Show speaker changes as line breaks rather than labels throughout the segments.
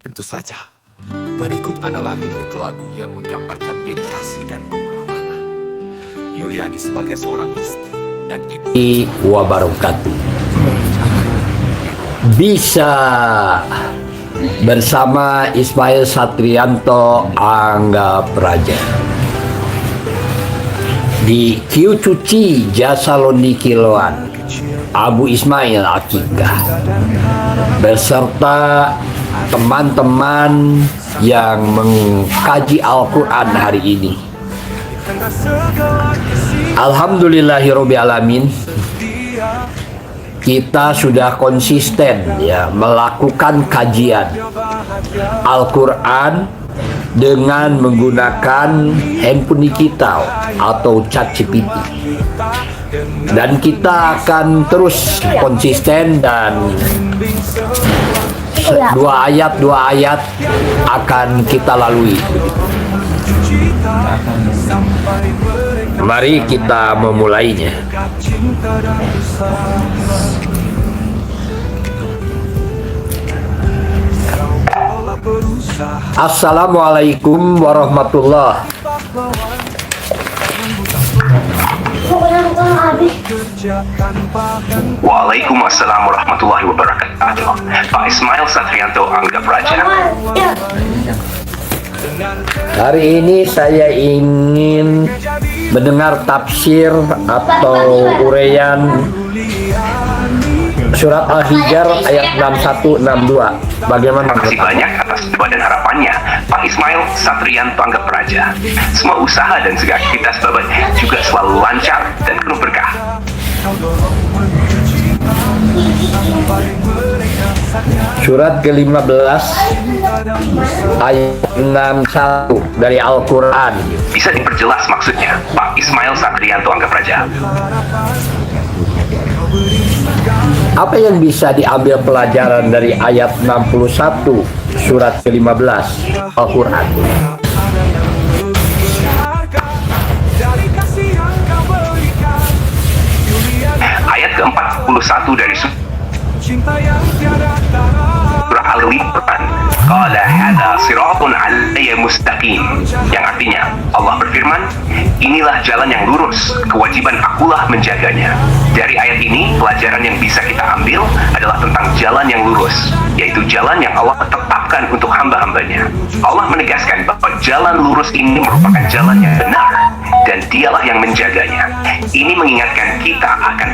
Tentu saja, berikut adalah lirik lagu yang menggambarkan meditasi dan pengorbanan Yuliani sebagai seorang istri dan ibu.
Wabarakatuh. Bisa bersama Ismail Satrianto Angga Praja di Kiu Cuci Jasa Londi Kiloan Abu Ismail Akikah beserta teman-teman yang mengkaji Al-Quran hari ini. Alhamdulillahirobbil alamin, kita sudah konsisten ya melakukan kajian Al-Quran dengan menggunakan handphone digital atau ChatGPT, dan kita akan terus konsisten dan dua ayat akan kita lalui. Mari kita memulainya. Assalamualaikum warahmatullahi.
Waalaikumsalam warahmatullahi wabarakatuh. Pak Ismail Satrianto Angga Praja.
Hari ini saya ingin mendengar tafsir atau uraian surat Al-Hijr ayat 61-62. Bagaimana?
Terima kasih banyak atas doa dan harapannya, Pak Ismail Satrianto Angga Praja. Semua usaha dan segala aktivitas Bapak juga selalu lancar dan penuh berkah.
Surat ke-15 ayat 61 dari Al-Quran.
Bisa diperjelas maksudnya, Pak Ismail Satrianto Angga Praja?
Apa yang bisa diambil pelajaran dari ayat 61 surat ke-15 Al-Quran?
Ayat ke-41 dari surah Al-Imran, qala hadza siratun 'alayya mustaqim, yang artinya Allah berfirman, inilah jalan yang lurus, kewajiban akulah menjaganya. Dari ayat ini, pelajaran yang bisa kita ambil adalah tentang jalan yang lurus, yaitu jalan yang Allah tetapkan untuk hamba-hambanya. Allah menegaskan bahwa jalan lurus ini merupakan jalan yang benar, dan dialah yang menjaganya. Ini mengingatkan kita akan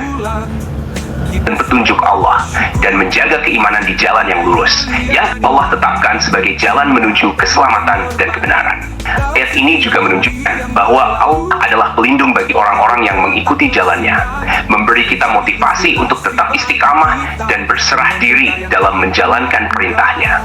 dan petunjuk Allah dan menjaga keimanan di jalan yang lurus yang Allah tetapkan sebagai jalan menuju keselamatan dan kebenaran. Ayat ini juga menunjukkan bahwa Allah adalah pelindung bagi orang-orang yang mengikuti jalannya, memberi kita motivasi untuk tetap istiqamah dan berserah diri dalam menjalankan perintahnya.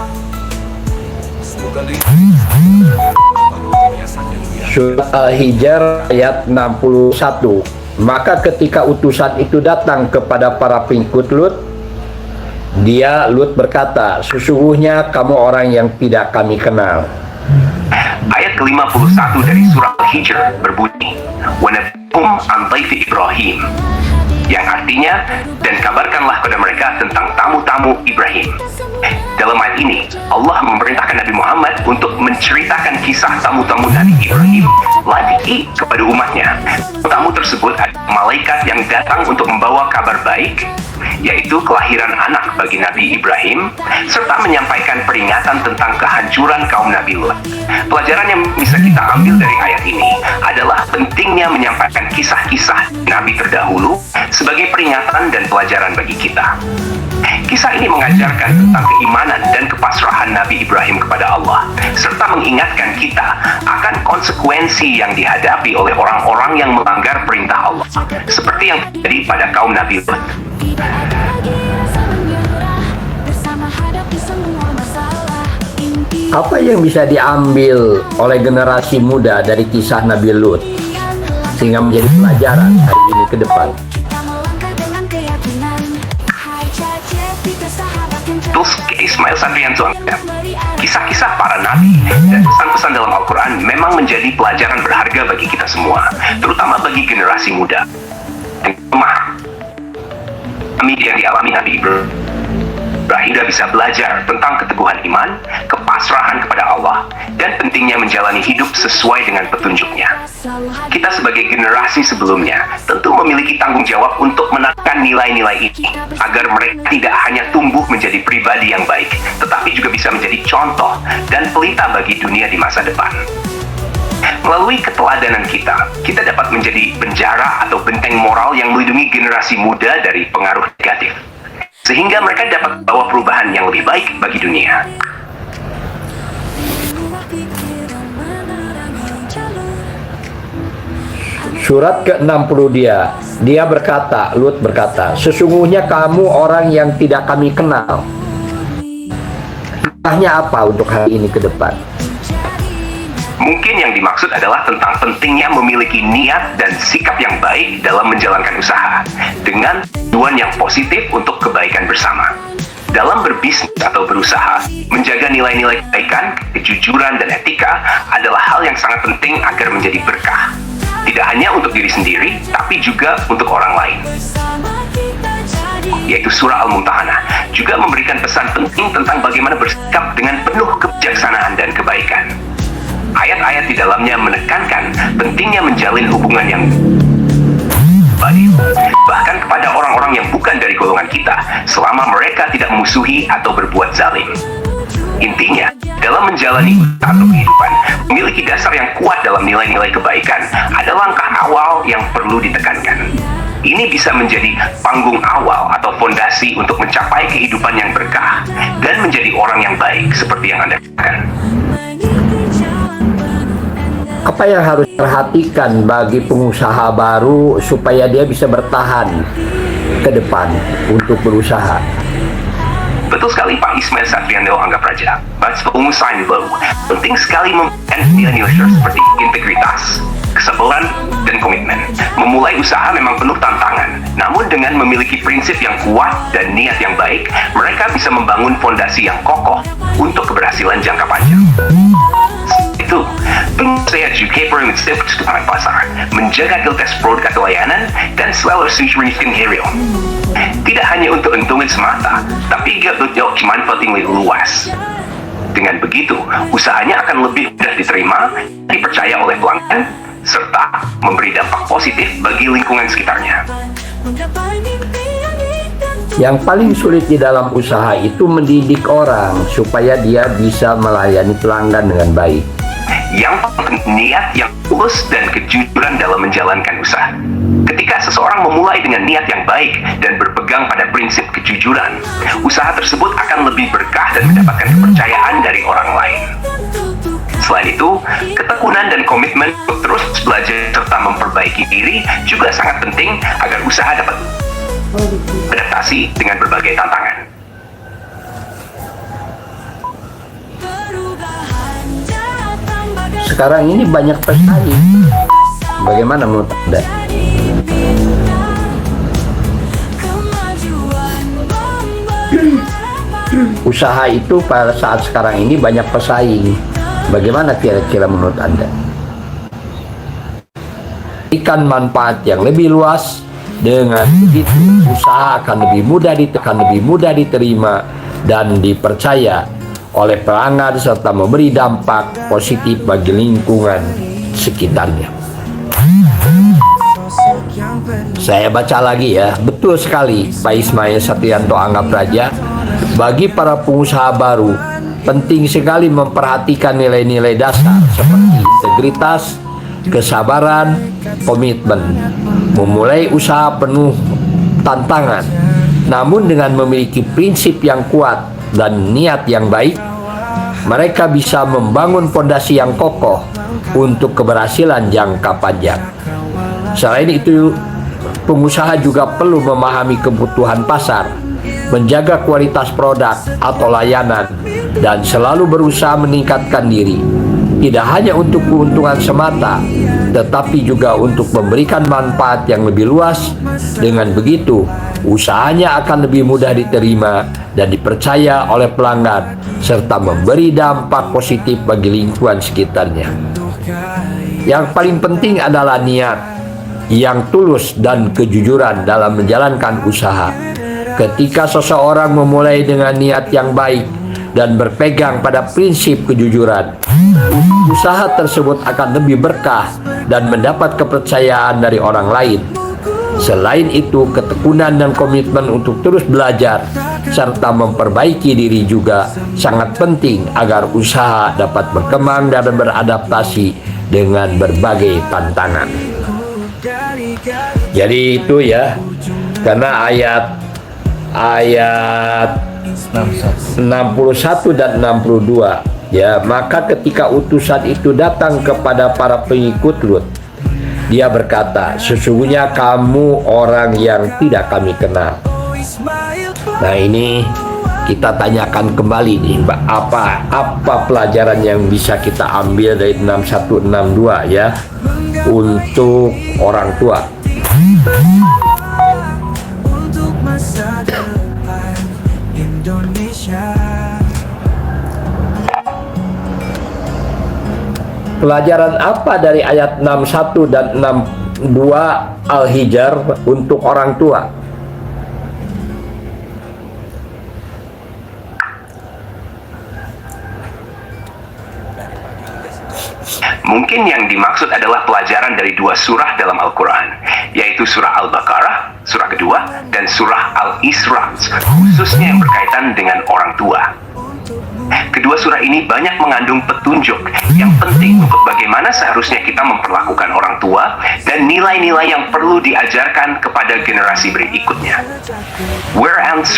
Surat Al-Hijr ayat 61. Maka ketika utusan itu datang kepada para pengikut Lut, Lut berkata, sesungguhnya kamu orang yang tidak kami kenal.
Ayat ke-51 dari surah Al-Hijr berbunyi, wa nabihum an dhaifi Ibrahim, yang artinya, dan kabarkanlah kepada mereka tentang tamu-tamu Ibrahim. Dalam ayat ini, Allah memerintahkan Nabi Muhammad untuk menceritakan kisah tamu-tamu Nabi Ibrahim lagi kepada umatnya. Tamu tersebut adalah malaikat yang datang untuk membawa kabar baik, yaitu kelahiran anak bagi Nabi Ibrahim, serta menyampaikan peringatan tentang kehancuran kaum Nabi Lut. Pelajaran yang bisa kita ambil dari ayat ini adalah pentingnya menyampaikan kisah-kisah Nabi terdahulu sebagai peringatan dan pelajaran bagi kita. Kisah ini mengajarkan tentang keimanan dan kepasrahan Nabi Ibrahim kepada Allah, serta mengingatkan kita akan konsekuensi yang dihadapi oleh orang-orang yang melanggar perintah Allah, seperti yang terjadi pada kaum Nabi Lut.
Apa yang bisa diambil oleh generasi muda dari kisah Nabi Lut sehingga menjadi pelajaran hari ini ke depan?
Terus Ismail Satrianto, kisah-kisah para nabi dan pesan-pesan dalam Al-Quran memang menjadi pelajaran berharga bagi kita semua, terutama bagi generasi muda. Yang dialami Nabi Ibrahim Ibrahim bisa belajar tentang keteguhan iman, kepasrahan kepada Allah, dan pentingnya menjalani hidup sesuai dengan petunjuknya. Kita sebagai generasi sebelumnya tentu memiliki tanggung jawab untuk menekan nilai-nilai ini, agar mereka tidak hanya tumbuh menjadi pribadi yang baik, tetapi juga bisa menjadi contoh dan pelita bagi dunia di masa depan. Melalui keteladanan kita dapat menjadi penjara atau benteng moral yang melindungi generasi muda dari pengaruh negatif, sehingga mereka dapat membawa perubahan yang lebih baik bagi dunia.
Surat ke-60 dia berkata, Lut berkata, sesungguhnya kamu orang yang tidak kami kenal. Arahnya apa untuk hari ini ke depan?
Mungkin yang dimaksud adalah tentang pentingnya memiliki niat dan sikap yang baik dalam menjalankan usaha, dengan tujuan yang positif untuk kebaikan bersama. Dalam berbisnis atau berusaha, menjaga nilai-nilai kebaikan, kejujuran, dan etika adalah hal yang sangat penting agar menjadi berkah. Tidak hanya untuk diri sendiri, tapi juga untuk orang lain. Yaitu surah Al-Mumtahanah juga memberikan pesan penting tentang bagaimana bersikap dengan penuh kebijaksanaan dan kebaikan. Ayat-ayat di dalamnya menekankan pentingnya menjalin hubungan yang baik, bahkan kepada orang-orang yang bukan dari golongan kita, selama mereka tidak memusuhi atau berbuat zalim. Intinya, dalam menjalani usaha atau kehidupan, memiliki dasar yang kuat dalam nilai-nilai kebaikan adalah langkah awal yang perlu ditekankan. Ini bisa menjadi panggung awal atau fondasi untuk mencapai kehidupan yang berkah dan menjadi orang yang baik seperti yang Anda katakan.
Apa yang harus diperhatikan bagi pengusaha baru supaya dia bisa bertahan ke depan untuk berusaha?
Betul sekali Pak Ismail Satriando Anggap Praja. Bagi pengusaha yang baru, penting sekali memiliki nilai-nilai seperti integritas, kesabaran, dan komitmen. Memulai usaha memang penuh tantangan, namun dengan memiliki prinsip yang kuat dan niat yang baik, mereka bisa membangun fondasi yang kokoh untuk keberhasilan jangka panjang. Itu, saya juga perlu menstep ke pasar, menjaga kualitas produk atau layanan, dan selalu mensukseskan hero. Tidak hanya untuk untungan semata, tapi juga untuk manfaat yang lebih luas. Dengan begitu, usahanya akan lebih mudah diterima, dipercaya oleh pelanggan, serta memberi dampak positif bagi lingkungan sekitarnya.
Yang paling sulit di dalam usaha itu mendidik orang supaya dia bisa melayani pelanggan dengan baik.
Yang penting niat yang tulus dan kejujuran dalam menjalankan usaha. Ketika seseorang memulai dengan niat yang baik dan berpegang pada prinsip kejujuran, usaha tersebut akan lebih berkah dan mendapatkan kepercayaan dari orang lain. Selain itu, ketekunan dan komitmen untuk terus belajar serta memperbaiki diri juga sangat penting agar usaha dapat beradaptasi dengan berbagai tantangan.
Sekarang ini banyak pesaing. Bagaimana menurut Anda? Usaha itu pada saat sekarang ini banyak pesaing. Bagaimana kira-kira menurut Anda? Ikan manfaat yang lebih luas, dengan begitu usaha akan lebih mudah ditekan, lebih mudah diterima dan dipercaya oleh pelanggan serta memberi dampak positif bagi lingkungan sekitarnya. Saya baca lagi ya, betul sekali Pak Ismail Satriando Anggap Praja. Bagi para pengusaha baru, penting sekali memperhatikan nilai-nilai dasar seperti integritas, kesabaran, komitmen. Memulai usaha penuh tantangan, namun dengan memiliki prinsip yang kuat dan niat yang baik, mereka bisa membangun fondasi yang kokoh untuk keberhasilan jangka panjang. Selain itu, pengusaha juga perlu memahami kebutuhan pasar, menjaga kualitas produk atau layanan, dan selalu berusaha meningkatkan diri, tidak hanya untuk keuntungan semata, tetapi juga untuk memberikan manfaat yang lebih luas. Dengan begitu, usahanya akan lebih mudah diterima dan dipercaya oleh pelanggan, serta memberi dampak positif bagi lingkungan sekitarnya. Yang paling penting adalah niat yang tulus dan kejujuran dalam menjalankan usaha. Ketika seseorang memulai dengan niat yang baik dan berpegang pada prinsip kejujuran, usaha tersebut akan lebih berkah dan mendapat kepercayaan dari orang lain. Selain itu, ketekunan dan komitmen untuk terus belajar serta memperbaiki diri juga sangat penting agar usaha dapat berkembang dan beradaptasi dengan berbagai tantangan. Jadi itu ya, karena ayat 61 dan 62 ya, maka ketika utusan itu datang kepada para pengikut Lut, dia berkata, sesungguhnya kamu orang yang tidak kami kenal. Nah, ini kita tanyakan kembali nih, apa pelajaran yang bisa kita ambil dari 6162 ya untuk orang tua.
Untuk masa depan Indonesia.
Pelajaran apa dari ayat 61 dan 62 Al-Hijr untuk orang tua?
Mungkin yang dimaksud adalah pelajaran dari dua surah dalam Al-Quran, yaitu surah Al-Baqarah, surah kedua, dan surah Al-Isra, khususnya yang berkaitan dengan orang tua. Kedua surah ini banyak mengandung petunjuk yang penting untuk bagaimana seharusnya kita memperlakukan orang tua dan nilai-nilai yang perlu diajarkan kepada generasi berikutnya. Whereas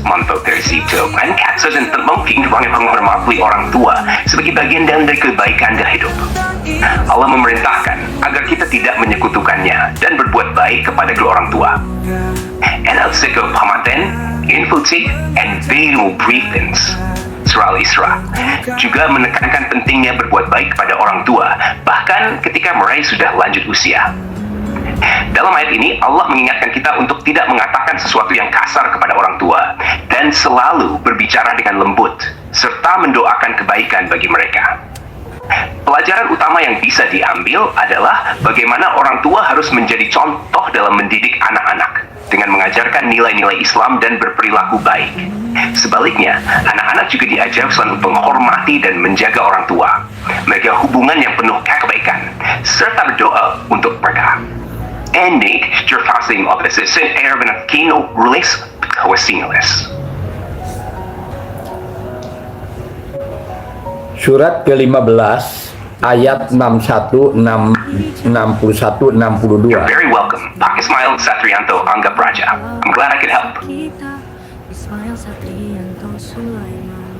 Manto Tersito and Katsa dan mungkin menghormati orang tua sebagai bagian dari kebaikan dalam hidup. Allah memerintahkan agar kita tidak menyekutukannya dan berbuat baik kepada kedua orang tua. And al-sikap pamaten, infuti, and venu briefings. Surah Al-Isra juga menekankan pentingnya berbuat baik kepada orang tua, bahkan ketika mereka sudah lanjut usia. Dalam ayat ini, Allah mengingatkan kita untuk tidak mengatakan sesuatu yang kasar kepada orang tua, dan selalu berbicara dengan lembut, serta mendoakan kebaikan bagi mereka. Pelajaran utama yang bisa diambil adalah bagaimana orang tua harus menjadi contoh dalam mendidik anak-anak dengan mengajarkan nilai-nilai Islam dan berperilaku baik. Sebaliknya, anak-anak juga diajar selalu menghormati dan menjaga orang tua, menjaga hubungan yang penuh kebaikan, serta berdoa untuk mereka. En make terfasing of the sin erben of kino release kawasingles.
Surat ke-15 ayat 61, 61, 62.
You're very welcome, Pak Ismail Satrianto Angga Praja. I'm glad I could help.
Kita Ismail Satrianto Sulaiman.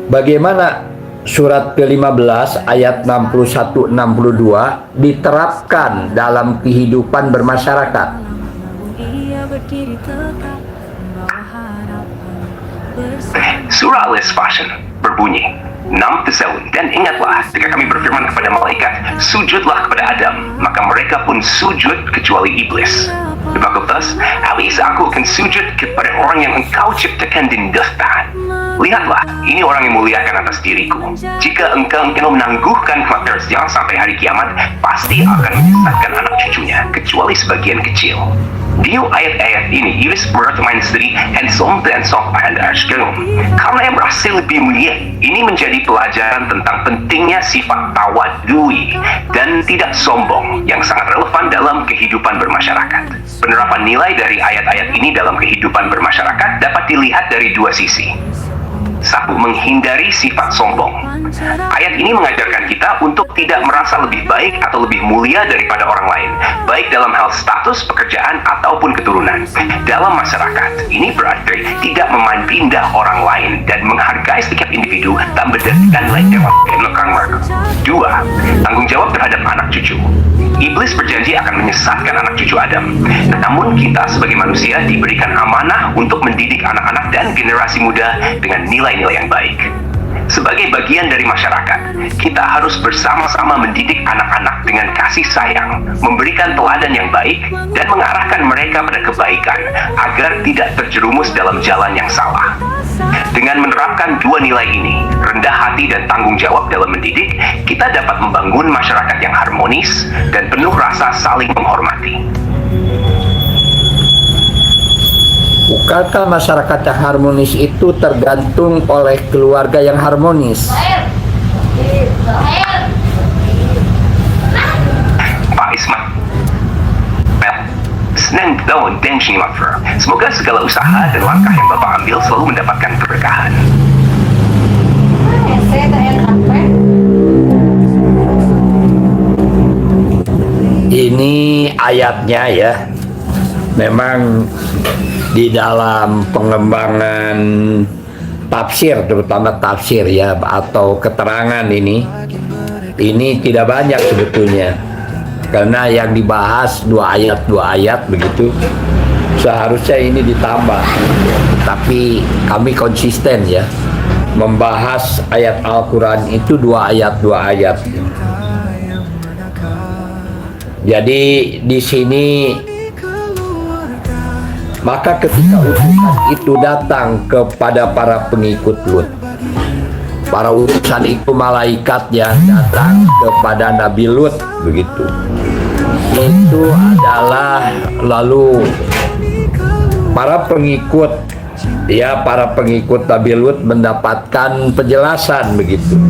Bagaimana surat ke-15 ayat 61, 62 diterapkan dalam kehidupan bermasyarakat?
Ia berdiri tegak membawa harapan bersama.
Surah Al-Isfashan berbunyi, 6 tahun, dan ingatlah ketika kami berfirman kepada malaikat, sujudlah kepada Adam, maka mereka pun sujud kecuali iblis. Fakultas, Alis aku akan sujud kepada orang yang engkau ciptakan dan daftar. Lihatlah, ini orang yang muliakan atas diriku. Jika engkau menangguhkan kematian sampai hari kiamat, pasti akan menyesatkan anak cucunya, kecuali sebagian kecil. Di ayat-ayat ini, Iblis berteman sendiri and karena yang berhasil lebih mulia. Ini menjadi pelajaran tentang pentingnya sifat tawadui dan tidak sombong yang sangat relevan dalam kehidupan bermasyarakat. Penerapan nilai dari ayat-ayat ini dalam kehidupan bermasyarakat dapat dilihat dari dua sisi. Satu, menghindari sifat sombong. Ayat ini mengajarkan kita untuk tidak merasa lebih baik atau lebih mulia daripada orang lain, baik dalam hal status, pekerjaan, ataupun keturunan. Dalam masyarakat, ini berarti tidak memandang orang lain dan menghargai setiap individu tanpa berdasarkan nilai belakang mereka. Dua, tanggung jawab terhadap anak cucu. Iblis berjanji akan menyesatkan anak cucu Adam. Namun kita sebagai manusia diberikan amanah untuk mendidik anak-anak dan generasi muda dengan nilai-nilai yang baik. Sebagai bagian dari masyarakat, kita harus bersama-sama mendidik anak-anak dengan kasih sayang, memberikan teladan yang baik, dan mengarahkan mereka pada kebaikan agar tidak terjerumus dalam jalan yang salah. Dengan menerapkan dua nilai ini, rendah hati dan tanggung jawab dalam mendidik, kita dapat membangun masyarakat yang harmonis dan penuh rasa saling menghormati.
Bukankah masyarakat yang harmonis itu tergantung oleh keluarga yang harmonis?
Pak Ismail, senang tahun dan Shinwafer. Semoga segala usaha dan langkah yang Bapak ambil selalu mendapatkan keberkahan.
Ini ayatnya ya. Memang di dalam pengembangan tafsir, terutama tafsir ya, atau keterangan ini tidak banyak sebetulnya, karena yang dibahas dua ayat begitu. Seharusnya ini ditambah, tapi kami konsisten ya membahas ayat Al-Quran itu dua ayat. Jadi di sini, maka ketika utusan itu datang kepada para pengikut Lut, para utusan itu malaikat yang datang kepada Nabi Lut begitu, itu adalah lalu para pengikut Nabi Lut mendapatkan penjelasan begitu.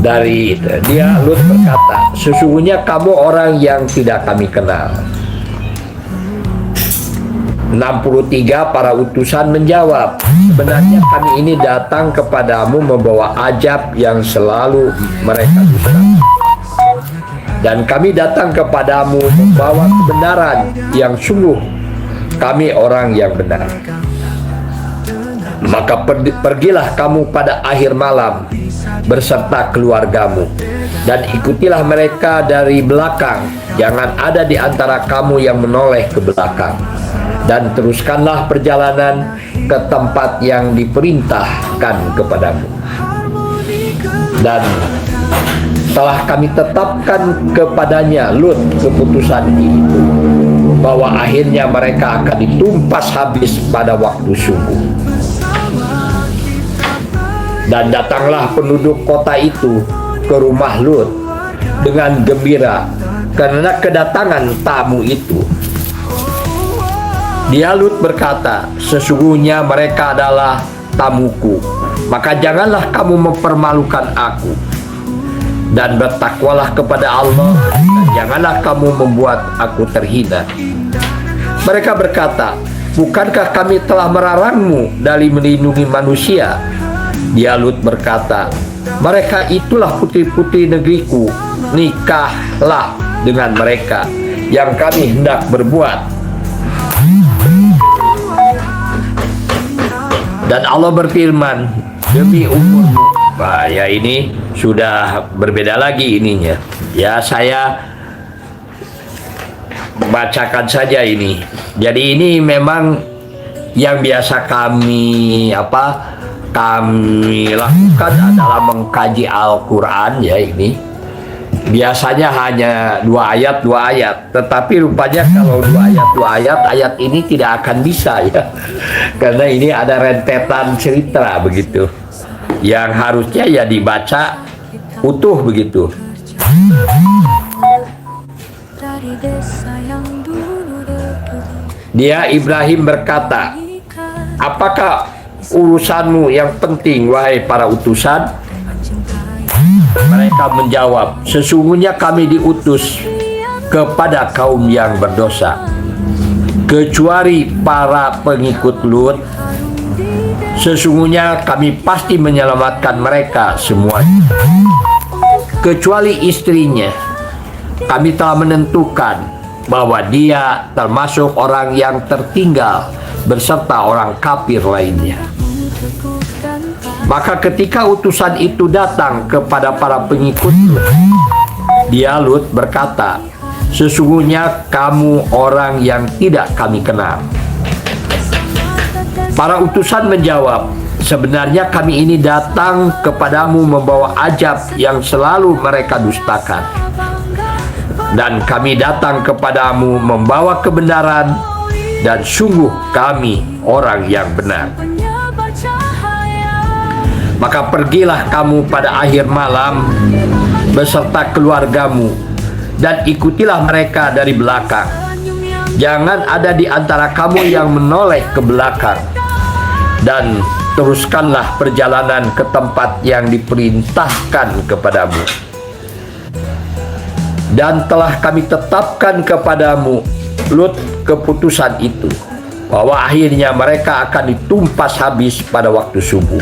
Dari dia, Lut berkata, sesungguhnya kamu orang yang tidak kami kenal. 63 para utusan menjawab, sebenarnya kami ini datang kepadamu membawa ajab yang selalu mereka dustakan. Dan kami datang kepadamu membawa kebenaran yang sungguh kami orang yang benar. Maka pergilah kamu pada akhir malam berserta keluargamu dan ikutilah mereka dari belakang. Jangan ada di antara kamu yang menoleh ke belakang, dan teruskanlah perjalanan ke tempat yang diperintahkan kepadamu. Dan telah kami tetapkan kepadanya Lut keputusan itu, bahwa akhirnya mereka akan ditumpas habis pada waktu subuh. Dan datanglah penduduk kota itu ke rumah Lut dengan gembira karena kedatangan tamu itu. Dia Lut berkata, sesungguhnya mereka adalah tamuku, maka janganlah kamu mempermalukan aku, dan bertakwalah kepada Allah, dan janganlah kamu membuat aku terhina. Mereka berkata, bukankah kami telah melarangmu dari melindungi manusia? Dia Lut berkata, mereka itulah putri-putri negeriku, nikahlah dengan mereka yang kami hendak berbuat. Dan Allah berfirman, demi umurmu. Nah, ya ini sudah berbeda lagi ininya. Ya, saya bacakan saja ini. Jadi ini memang yang biasa kami lakukan adalah mengkaji Al-Quran ya ini. Biasanya hanya dua ayat, tetapi rupanya kalau dua ayat ini tidak akan bisa ya, karena ini ada rentetan cerita begitu, yang harusnya ya dibaca utuh begitu. Dia Ibrahim berkata, apakah urusanmu yang penting wahai para utusan? Mereka menjawab, sesungguhnya kami diutus kepada kaum yang berdosa, kecuali para pengikut Lut. Sesungguhnya kami pasti menyelamatkan mereka semuanya, kecuali istrinya. Kami telah menentukan bahwa dia termasuk orang yang tertinggal beserta orang kafir lainnya. Maka ketika utusan itu datang kepada para pengikut Lut, dia Lut berkata, sesungguhnya kamu orang yang tidak kami kenal. Para utusan menjawab, sebenarnya kami ini datang kepadamu membawa ajab yang selalu mereka dustakan. Dan kami datang kepadamu membawa kebenaran, dan sungguh kami orang yang benar. Maka pergilah kamu pada akhir malam beserta keluargamu dan ikutilah mereka dari belakang. Jangan ada di antara kamu yang menoleh ke belakang, dan teruskanlah perjalanan ke tempat yang diperintahkan kepadamu. Dan telah kami tetapkan kepadamu, Lut, keputusan itu, bahwa akhirnya mereka akan ditumpas habis pada waktu subuh.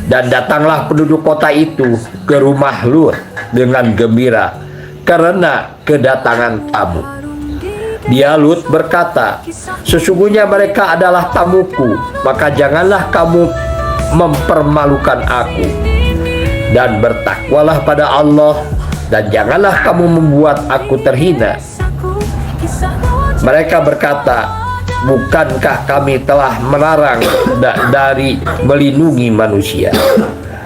Dan datanglah penduduk kota itu ke rumah Lut dengan gembira karena kedatangan tamu. Dia, Lut, berkata, sesungguhnya mereka adalah tamuku, maka janganlah kamu mempermalukan aku. Dan bertakwalah pada Allah, dan janganlah kamu membuat aku terhina. Mereka berkata, bukankah kami telah melarang dari melindungi manusia?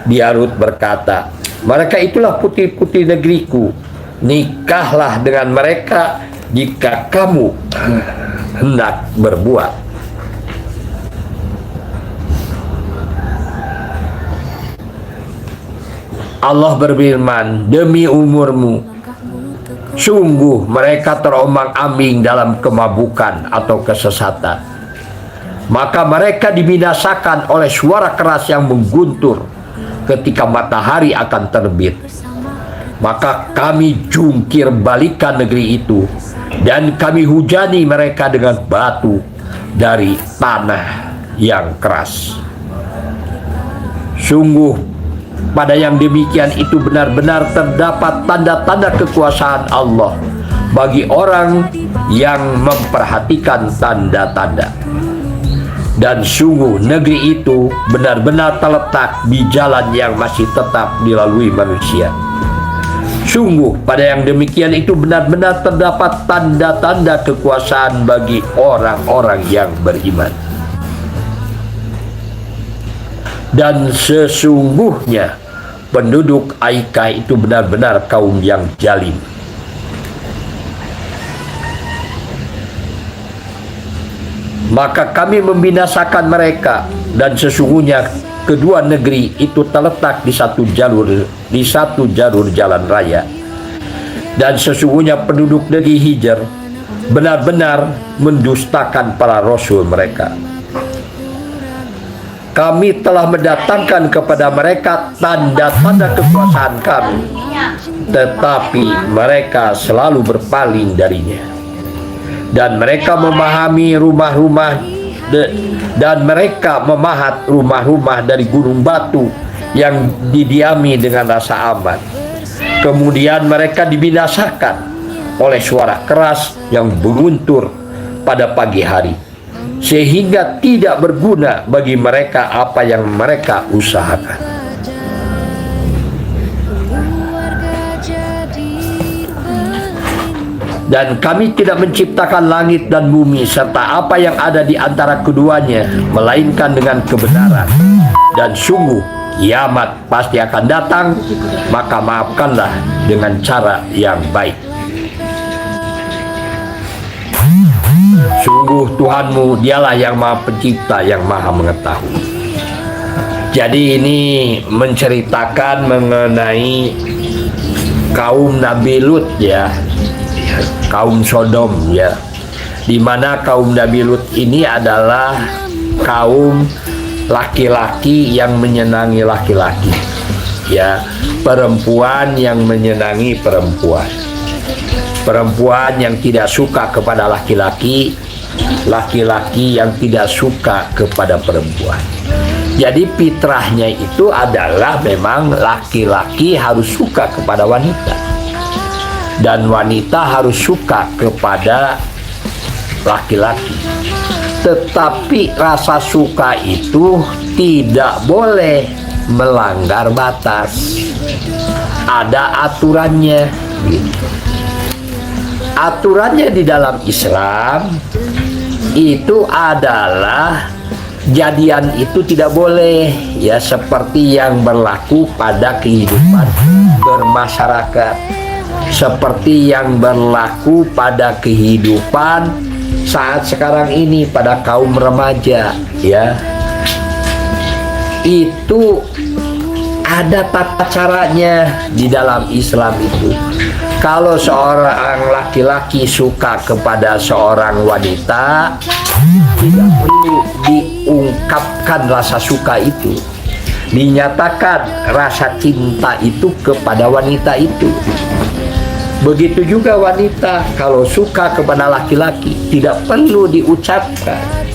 Dia, Lut, berkata, mereka itulah putri-putri negeriku. Nikahlah dengan mereka jika kamu hendak berbuat. Allah berfirman, demi umurmu, sungguh mereka terombang-ambing dalam kemabukan atau kesesatan. Maka mereka dibinasakan oleh suara keras yang mengguntur ketika matahari akan terbit. Maka kami jungkir balikan negeri itu, dan kami hujani mereka dengan batu dari tanah yang keras. Sungguh pada yang demikian itu benar-benar terdapat tanda-tanda kekuasaan Allah bagi orang yang memperhatikan tanda-tanda. Dan sungguh negeri itu benar-benar terletak di jalan yang masih tetap dilalui manusia. Sungguh pada yang demikian itu benar-benar terdapat tanda-tanda kekuasaan bagi orang-orang yang beriman. Dan sesungguhnya penduduk Aika itu benar-benar kaum yang zalim. Maka kami membinasakan mereka, dan sesungguhnya kedua negeri itu terletak di satu jalur jalan raya. Dan sesungguhnya penduduk negeri Hijr benar-benar mendustakan para rasul mereka. Kami telah mendatangkan kepada mereka tanda-tanda kekuasaan kami, tetapi mereka selalu berpaling darinya. Dan mereka memahami mereka memahat rumah-rumah dari gunung batu yang didiami dengan rasa aman. Kemudian mereka dibinasakan oleh suara keras yang berguntur pada pagi hari, sehingga tidak berguna bagi mereka apa yang mereka usahakan. Dan kami tidak menciptakan langit dan bumi serta apa yang ada di antara keduanya, melainkan dengan kebenaran. Dan sungguh kiamat pasti akan datang, maka maafkanlah dengan cara yang baik. Sungguh Tuhanmu, dialah yang maha pencipta, yang maha mengetahui. Jadi ini menceritakan mengenai kaum Nabi Lut, ya, kaum Sodom, ya, di mana kaum Nabi Lut ini adalah kaum laki-laki yang menyenangi laki-laki, ya, perempuan yang menyenangi perempuan, perempuan yang tidak suka kepada laki-laki, laki-laki yang tidak suka kepada perempuan. Jadi fitrahnya itu adalah memang laki-laki harus suka kepada wanita, dan wanita harus suka kepada laki-laki. Tetapi rasa suka itu tidak boleh melanggar batas. Ada aturannya, gitu. Aturannya di dalam Islam itu adalah jadian itu tidak boleh, ya, seperti yang berlaku pada kehidupan bermasyarakat, seperti yang berlaku pada kehidupan saat sekarang ini pada kaum remaja, ya. Itu ada tata caranya di dalam Islam itu. Kalau seorang laki-laki suka kepada seorang wanita, tidak perlu diungkapkan rasa suka itu, dinyatakan rasa cinta itu kepada wanita itu. Begitu juga wanita kalau suka kepada laki-laki, tidak perlu diucapkan.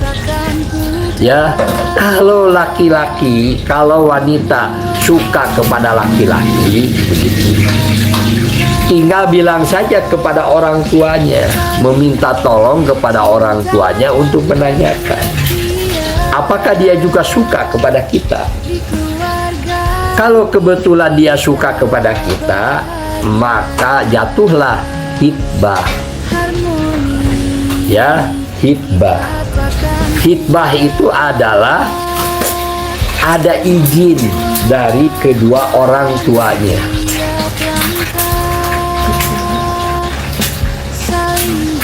Ya, kalau laki-laki, kalau wanita suka kepada laki-laki, begitu, tinggal bilang saja kepada orang tuanya, meminta tolong kepada orang tuanya untuk menanyakan apakah dia juga suka kepada kita. Kalau kebetulan dia suka kepada kita, maka jatuhlah hitbah. Ya, hitbah. Hitbah itu adalah ada izin dari kedua orang tuanya.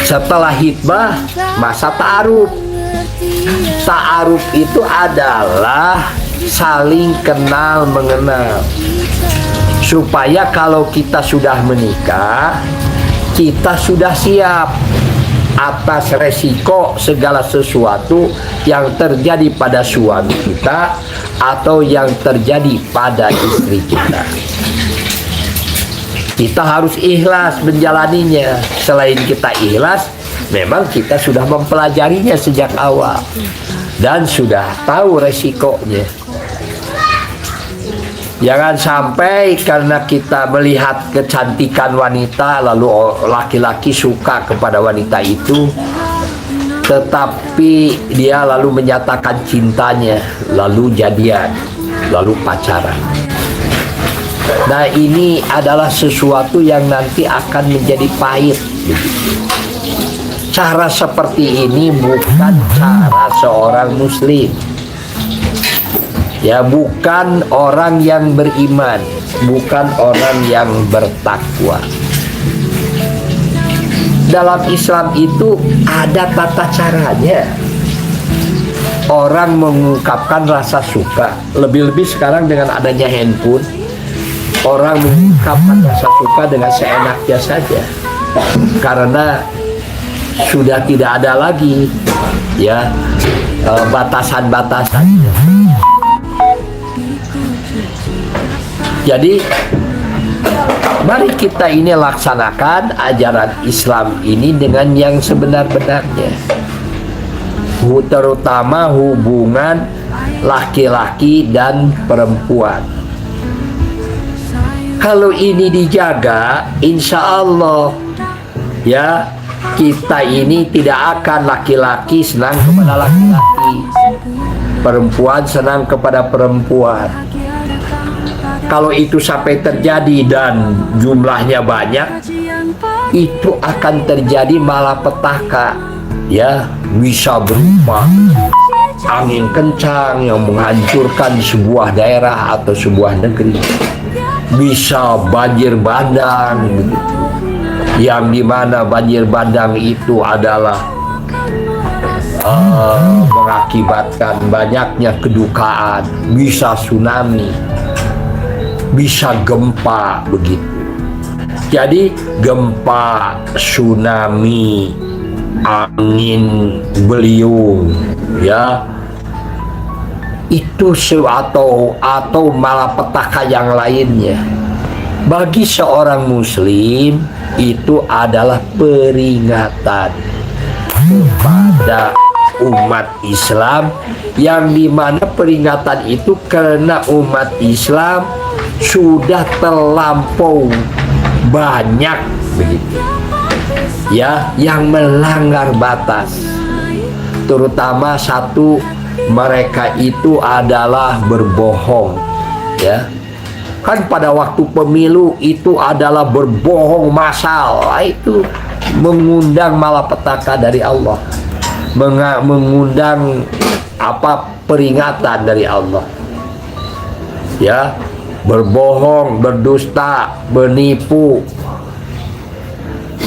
Setelah hitbah, masa ta'aruf. Ta'aruf itu adalah saling kenal mengenal, supaya kalau kita sudah menikah, kita sudah siap atas resiko segala sesuatu yang terjadi pada suami kita atau yang terjadi pada istri kita. Kita harus ikhlas menjalaninya. Selain kita ikhlas, memang kita sudah mempelajarinya sejak awal dan sudah tahu resikonya. Jangan sampai karena kita melihat kecantikan wanita lalu laki-laki suka kepada wanita itu, tetapi dia lalu menyatakan cintanya, lalu jadian, lalu pacaran. Nah, ini adalah sesuatu yang nanti akan menjadi pahit. Cara seperti ini bukan cara seorang muslim. Ya, bukan orang yang beriman, bukan orang yang bertakwa. Dalam Islam itu ada tata caranya. Orang mengungkapkan rasa suka, lebih-lebih sekarang dengan adanya handphone, orang mengungkapkan rasa suka dengan seenaknya saja, karena sudah tidak ada lagi ya batasan-batasannya. Jadi mari kita ini laksanakan ajaran Islam ini dengan yang sebenar-benarnya, terutama hubungan laki-laki dan perempuan. Kalau ini dijaga, insya Allah ya, kita ini tidak akan laki-laki senang kepada laki-laki, perempuan senang kepada perempuan. Kalau itu sampai terjadi dan jumlahnya banyak, itu akan terjadi malapetaka, ya, bisa berupa angin kencang yang menghancurkan sebuah daerah atau sebuah negeri, bisa banjir bandang begitu, yang dimana banjir bandang itu adalah mengakibatkan banyaknya kedukaan, bisa tsunami, bisa gempa begitu. Jadi gempa, tsunami, angin beliung, ya, itu atau malapetaka yang lainnya, bagi seorang muslim itu adalah peringatan kepada umat Islam, yang dimana peringatan itu karena umat Islam sudah terlampau banyak begitu ya yang melanggar batas, terutama satu, mereka itu adalah berbohong, ya kan, pada waktu pemilu itu adalah berbohong massal, itu mengundang malapetaka dari Allah, mengundang peringatan dari Allah, ya, berbohong, berdusta, menipu,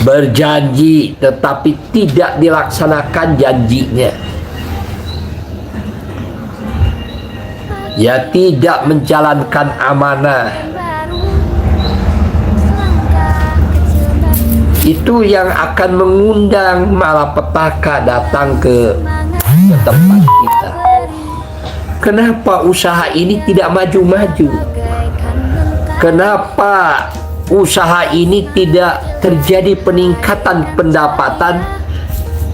berjanji tetapi tidak dilaksanakan janjinya, ya, tidak menjalankan amanah, itu yang akan mengundang malapetaka datang ke tempat kita. Kenapa usaha ini tidak maju-maju? Kenapa usaha ini tidak terjadi peningkatan pendapatan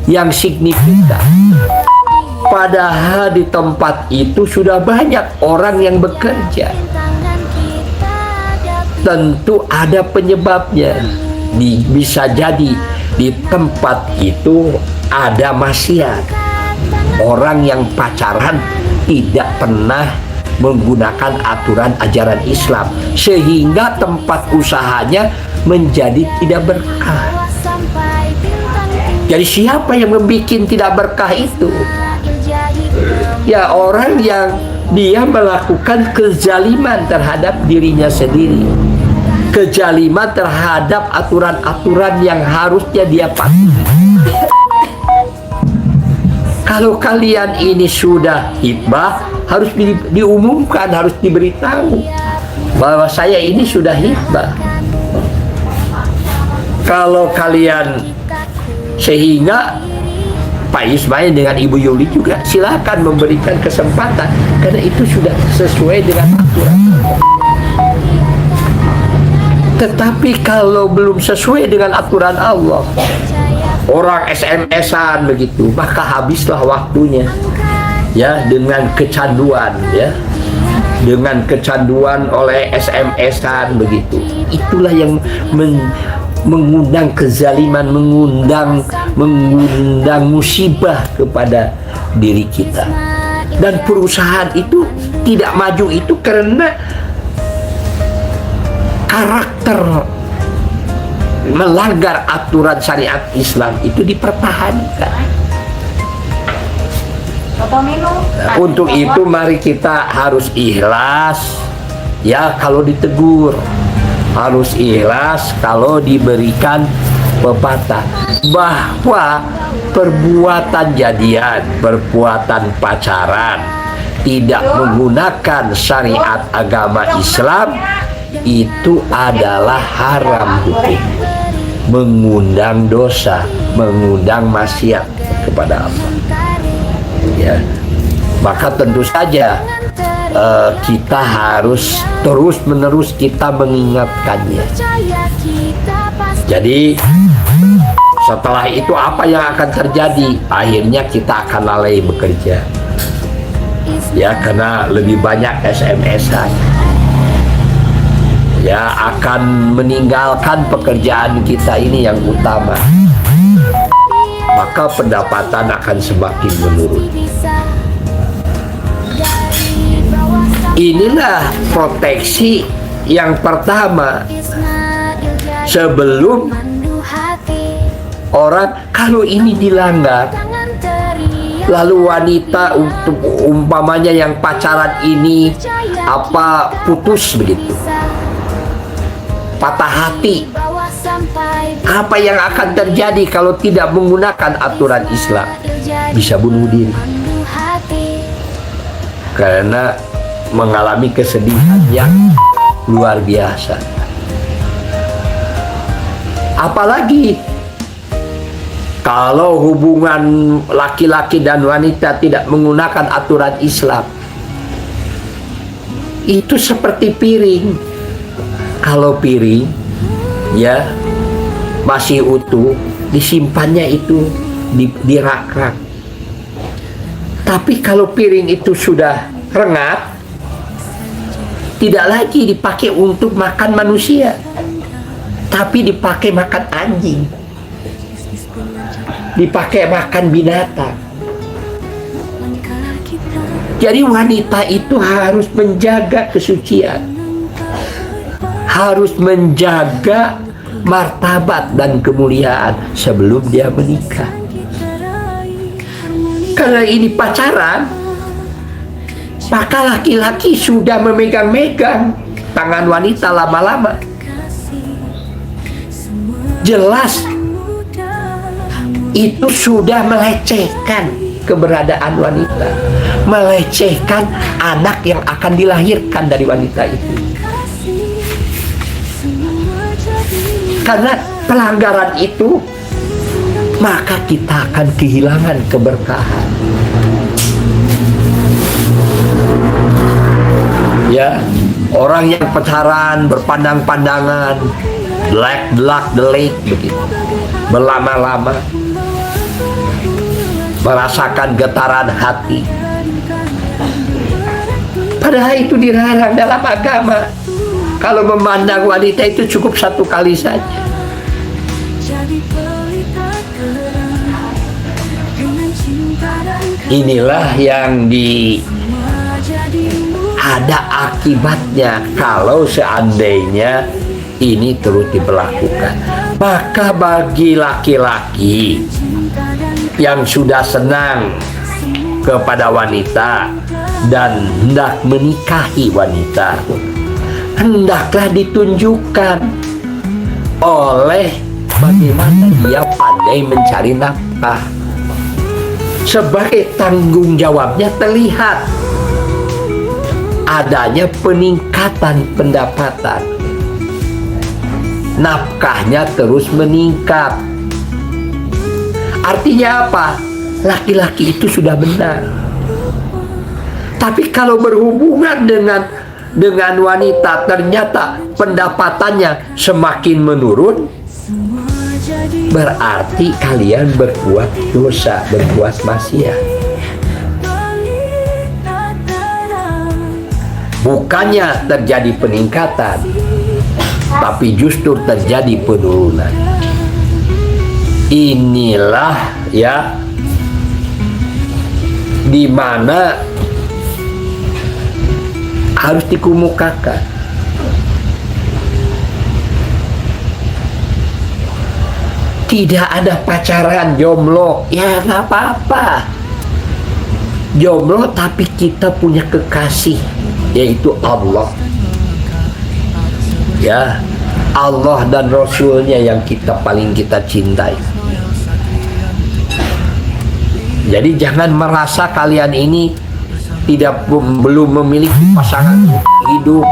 yang signifikan? Padahal di tempat itu sudah banyak orang yang bekerja. Tentu ada penyebabnya. Bisa jadi di tempat itu ada maksiat. Orang yang pacaran tidak pernah menggunakan aturan ajaran Islam, sehingga tempat usahanya menjadi tidak berkah. Jadi siapa yang membuat tidak berkah itu? Ya orang yang dia melakukan kezaliman terhadap dirinya sendiri, kezaliman terhadap aturan-aturan yang harusnya dia patuhi. Kalau kalian ini sudah hibah, harus diumumkan, harus diberitahu bahwa saya ini sudah hibah. Kalau kalian, sehingga Pak Ismail dengan Ibu Yuli juga silakan memberikan kesempatan, karena itu sudah sesuai dengan aturan. Tetapi kalau belum sesuai dengan aturan Allah, orang SMS-an begitu, maka habislah waktunya ya dengan kecanduan, ya dengan kecanduan oleh SMS-an begitu. Itulah yang mengundang kezaliman, mengundang musibah kepada diri kita. Dan perusahaan itu tidak maju itu karena karakter melanggar aturan syariat Islam itu dipertahankan. Nah, untuk itu mari kita harus ikhlas ya kalau ditegur, harus ikhlas kalau diberikan pepatah bahwa perbuatan jadian, perbuatan pacaran tidak menggunakan syariat agama Islam itu adalah haram hukum, mengundang dosa, mengundang maksiat kepada Allah. Ya, maka tentu saja kita harus terus-menerus kita mengingatkannya. Jadi setelah itu apa yang akan terjadi? Akhirnya kita akan lalai bekerja. Ya, karena lebih banyak SMS-an. Ya, akan meninggalkan pekerjaan kita ini yang utama. Maka pendapatan akan semakin menurun. Inilah proteksi yang pertama sebelum orang, kalau ini dilanggar, lalu wanita untuk umpamanya yang pacaran ini putus begitu, patah hati, apa yang akan terjadi kalau tidak menggunakan aturan Islam? Bisa bunuh diri karena mengalami kesedihan yang luar biasa. Apalagi kalau hubungan laki-laki dan wanita tidak menggunakan aturan Islam, itu seperti piring. Kalau piring ya masih utuh, disimpannya itu di rak-rak. Tapi kalau piring itu sudah rengat, tidak lagi dipakai untuk makan manusia, tapi dipakai makan anjing, dipakai makan binatang. Jadi wanita itu harus menjaga kesucian, harus menjaga martabat dan kemuliaan sebelum dia menikah. Karena ini pacaran, maka laki-laki sudah memegang-megang tangan wanita lama-lama. Jelas itu sudah melecehkan keberadaan wanita, melecehkan anak yang akan dilahirkan dari wanita itu. Karena pelanggaran itu, maka kita akan kehilangan keberkahan. Ya, orang yang pacaran berpandang-pandangan, delak-delik begitu, berlama-lama, merasakan getaran hati. Padahal itu dilarang dalam agama. Kalau memandang wanita itu cukup satu kali saja.
Jadi pelita kerang dengan cinta dan
Inilah yang
semua jadi
ada akibatnya kalau seandainya ini terus diberlakukan. Maka bagi laki-laki yang sudah senang kepada wanita dan hendak menikahi wanita, hendaklah ditunjukkan oleh bagaimana dia pandai mencari nafkah. Sebagai tanggung jawabnya terlihat adanya peningkatan pendapatan. Nafkahnya terus meningkat. Artinya apa? Laki-laki itu sudah benar. Tapi kalau berhubungan dengan wanita ternyata pendapatannya semakin menurun, berarti kalian berbuat dosa, berbuat maksiat. Bukannya terjadi peningkatan, tapi justru terjadi penurunan. Inilah ya di mana harus dikemukakan. Tidak ada pacaran jomblo, ya nggak apa-apa. Jomblo tapi kita punya kekasih, yaitu Allah. Ya, Allah dan Rasulnya yang paling kita cintai. Jadi jangan merasa kalian ini belum memiliki pasangan hidup,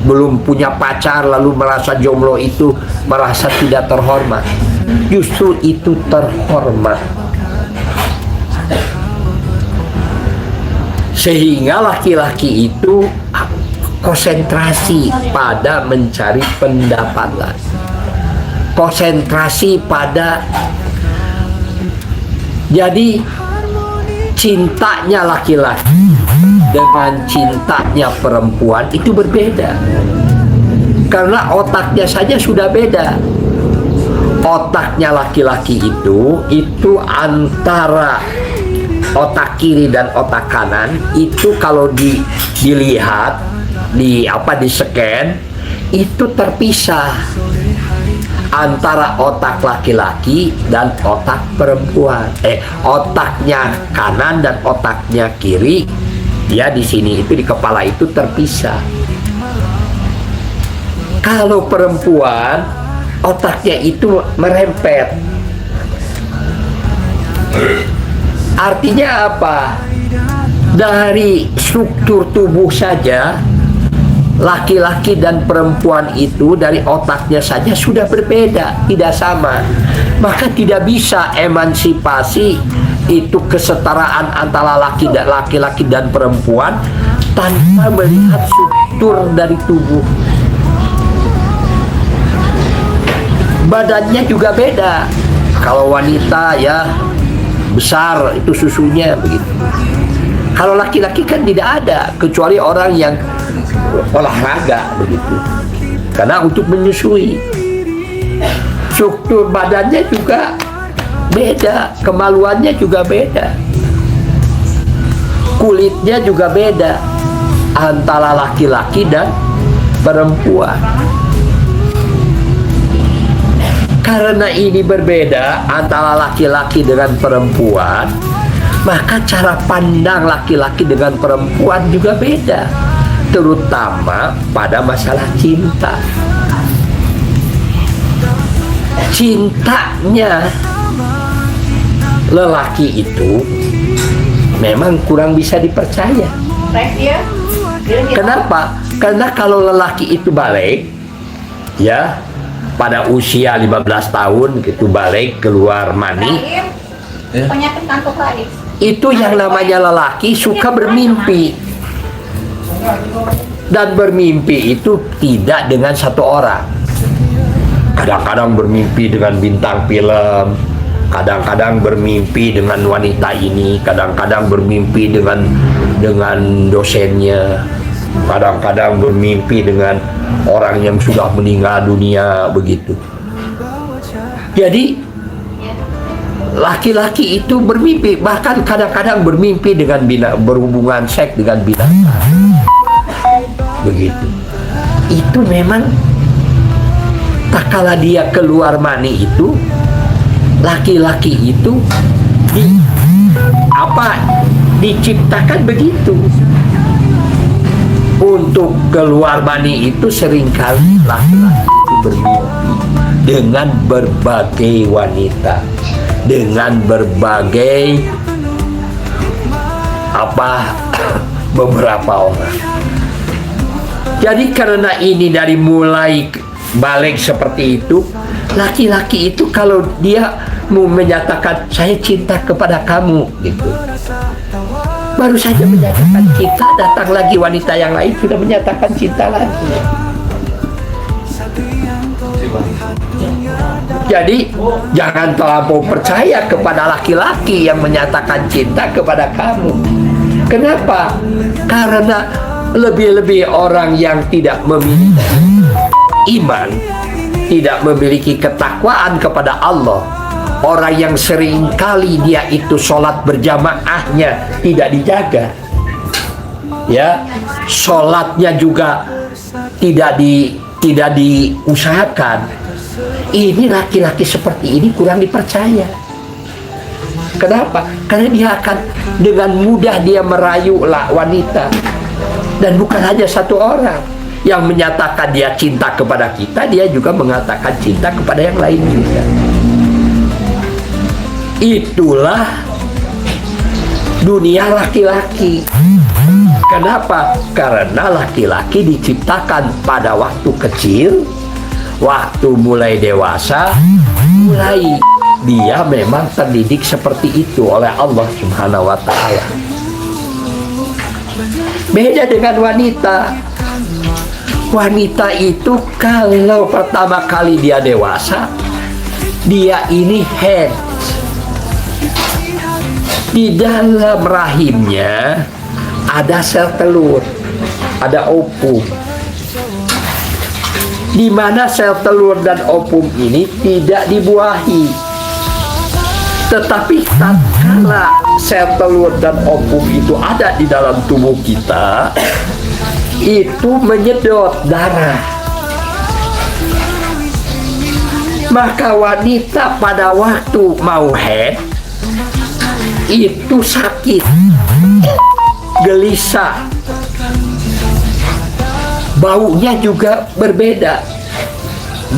belum punya pacar lalu merasa jomblo itu merasa tidak terhormat. Justru itu terhormat. Sehingga laki-laki itu konsentrasi pada mencari pendapatan, konsentrasi pada, jadi cintanya laki-laki dengan cintanya perempuan itu berbeda. Karena otaknya saja sudah beda. Otaknya laki-laki itu antara otak kiri dan otak kanan itu kalau dilihat di scan itu terpisah antara otak laki-laki dan otak perempuan. Otaknya kanan dan otaknya kiri, ya di sini itu di kepala itu terpisah. Kalau perempuan otaknya itu merempet. Artinya apa? Dari struktur tubuh saja laki-laki dan perempuan itu dari otaknya saja sudah berbeda, tidak sama. Maka tidak bisa emansipasi itu kesetaraan antara laki-laki dan perempuan tanpa melihat struktur dari tubuh. Badannya juga beda. Kalau wanita ya besar itu susunya begitu. Kalau laki-laki kan tidak ada, kecuali orang yang olahraga begitu. Karena untuk menyusui, struktur badannya juga beda, kemaluannya juga beda, kulitnya juga beda antara laki-laki dan perempuan. Karena ini berbeda antara laki-laki dengan perempuan, maka cara pandang laki-laki dengan perempuan juga beda, terutama pada masalah cinta. Cintanya lelaki itu memang kurang bisa dipercaya. Kenapa? Karena kalau lelaki itu balik, ya, pada usia 15 tahun gitu balik keluar mani,
Penyakit kantuk lagi.
itu yang namanya lelaki suka bermimpi. Dan bermimpi itu tidak dengan satu orang. Kadang-kadang bermimpi dengan bintang film, kadang-kadang bermimpi dengan wanita ini, kadang-kadang bermimpi dengan dosennya, kadang-kadang bermimpi dengan orang yang sudah meninggal dunia begitu. Jadi laki-laki itu bermimpi, bahkan kadang-kadang bermimpi dengan berhubungan seks dengan binatang. Begitu. Itu memang tak kala dia keluar mani itu, laki-laki itu diciptakan begitu. Untuk keluar mani itu seringkali laki-laki itu bermimpi dengan berbagai wanita, dengan berbagai beberapa orang. Jadi karena ini dari mulai balik seperti itu, laki-laki itu kalau dia mau menyatakan saya cinta kepada kamu gitu, baru saja menyatakan cinta, datang lagi wanita yang lain sudah menyatakan cinta lagi. Jadi jangan terlalu percaya kepada laki-laki yang menyatakan cinta kepada kamu. Kenapa? Karena lebih-lebih orang yang tidak memiliki iman, tidak memiliki ketakwaan kepada Allah, orang yang seringkali dia itu sholat berjamaahnya tidak dijaga, ya, sholatnya juga tidak diusahakan. Ini laki-laki seperti ini kurang dipercaya. Kenapa? Karena dia akan dengan mudah dia merayu wanita. Dan bukan hanya satu orang yang menyatakan dia cinta kepada kita, dia juga mengatakan cinta kepada yang lain juga. Itulah dunia laki-laki. Kenapa? Karena laki-laki diciptakan pada waktu kecil, waktu mulai dewasa, mulai dia memang terdidik seperti itu oleh Allah Subhanahu wa Ta'ala. Beda dengan wanita. Wanita itu kalau pertama kali dia dewasa, dia ini head. Di dalam rahimnya ada sel telur, ada ovum. Di mana sel telur dan ovum ini tidak dibuahi. Tetapi tatkala sel telur dan ovum itu ada di dalam tubuh kita, itu menyedot darah. Maka wanita pada waktu mau head itu sakit, gelisah, baunya juga berbeda.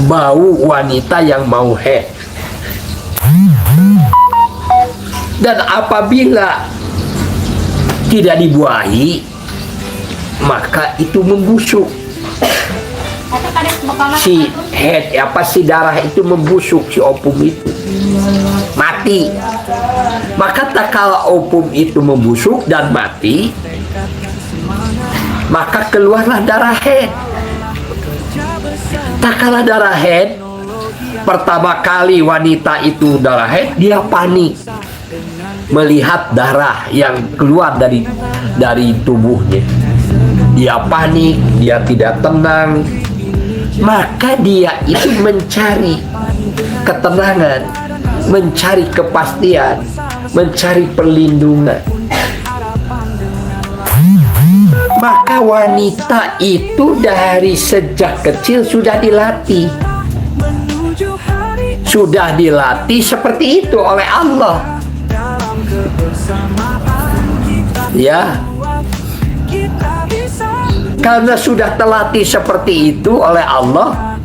Bau wanita yang mau head. Dan apabila tidak dibuahi, maka itu membusuk. Si darah itu membusuk, si ovum itu mati. Maka tak kala ovum itu membusuk dan mati, maka keluarlah darah head. Tak kala darah head, pertama kali wanita itu darah head, dia panik melihat darah yang keluar dari tubuhnya. Dia panik, dia tidak tenang. Maka dia itu mencari ketenangan, mencari kepastian, mencari perlindungan. Maka wanita itu dari sejak kecil sudah dilatih. Sudah dilatih seperti itu oleh Allah. Ya, karena sudah terlatih seperti itu oleh Allah,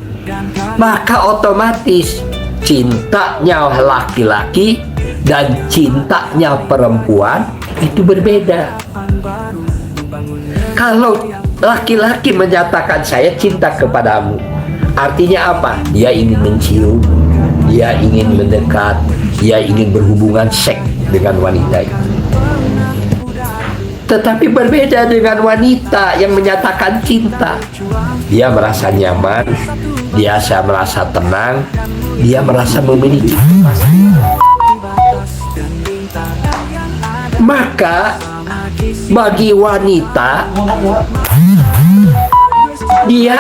maka otomatis cintanya laki-laki dan cintanya perempuan itu berbeda. Kalau laki-laki menyatakan saya cinta kepadamu, Artinya apa? Dia ingin mencium, dia ingin mendekat, dia ingin berhubungan seks dengan wanita itu. Tetapi berbeda dengan wanita yang menyatakan cinta. Dia merasa nyaman, dia merasa tenang, dia merasa memiliki. Maka bagi wanita, dia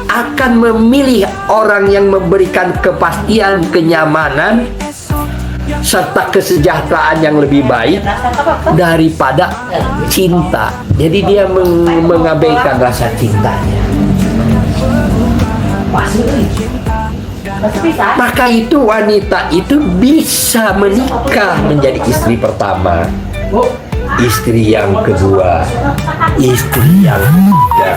akan memilih orang yang memberikan kepastian, kenyamanan, serta kesejahteraan yang lebih baik daripada cinta. Jadi dia mengabaikan rasa cintanya. Maka itu wanita itu bisa menikah menjadi istri pertama, istri yang kedua, istri yang ketiga,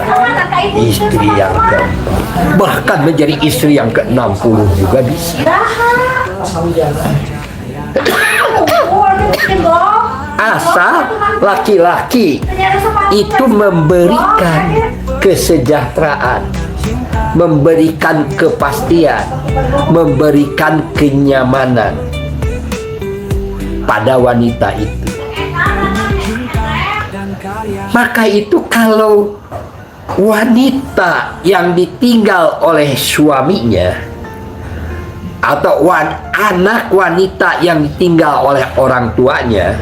istri yang keempat, bahkan menjadi istri yang ke-60 juga bisa. Asal laki-laki itu memberikan kesejahteraan, memberikan kepastian, memberikan kenyamanan pada wanita itu. Maka itu kalau wanita yang ditinggal oleh suaminya atau anak wanita yang ditinggal oleh orang tuanya,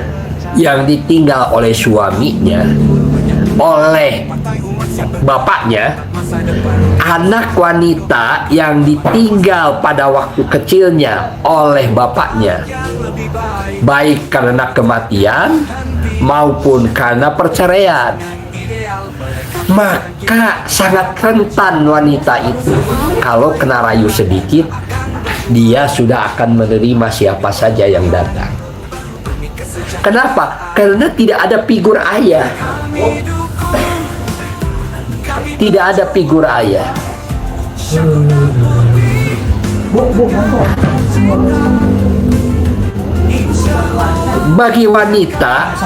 yang ditinggal oleh suaminya, oleh bapaknya, anak wanita yang ditinggal pada waktu kecilnya oleh bapaknya, baik karena kematian maupun karena perceraian, maka sangat rentan wanita itu. Kalau kena rayu sedikit, dia sudah akan menerima siapa saja yang datang. Kenapa? Karena tidak ada figur ayah. Tidak ada figur ayah. Bagi wanita,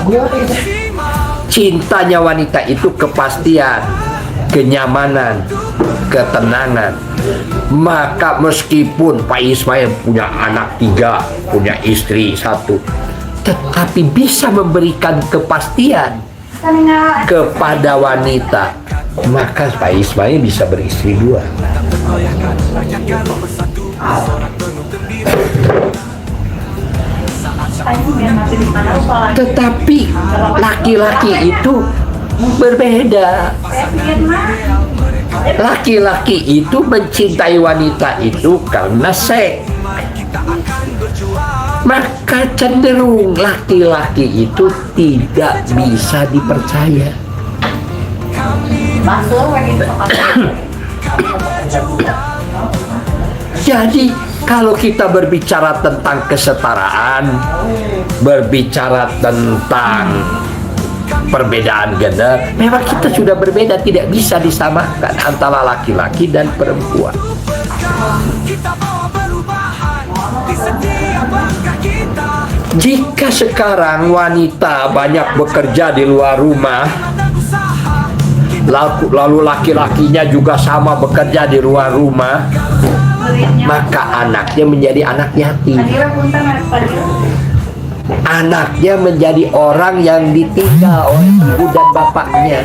cintanya wanita itu kepastian, kenyamanan, ketenangan. Maka meskipun Pak Ismail punya anak 3, punya istri 1, tetapi bisa memberikan kepastian kepada wanita, maka Pak Ismail bisa beristri 2. Tetapi laki-laki itu berbeda. Laki-laki itu mencintai wanita itu karena seks. Maka cenderung laki-laki itu tidak bisa dipercaya. Jadi kalau kita berbicara tentang kesetaraan, berbicara tentang perbedaan gender, memang kita sudah berbeda, tidak bisa disamakan antara laki-laki dan perempuan. Jika sekarang wanita banyak bekerja di luar rumah, lalu laki-lakinya juga sama bekerja di luar rumah, maka anaknya menjadi anak yatim. Anaknya menjadi orang yang ditinggal oleh ibu dan bapaknya.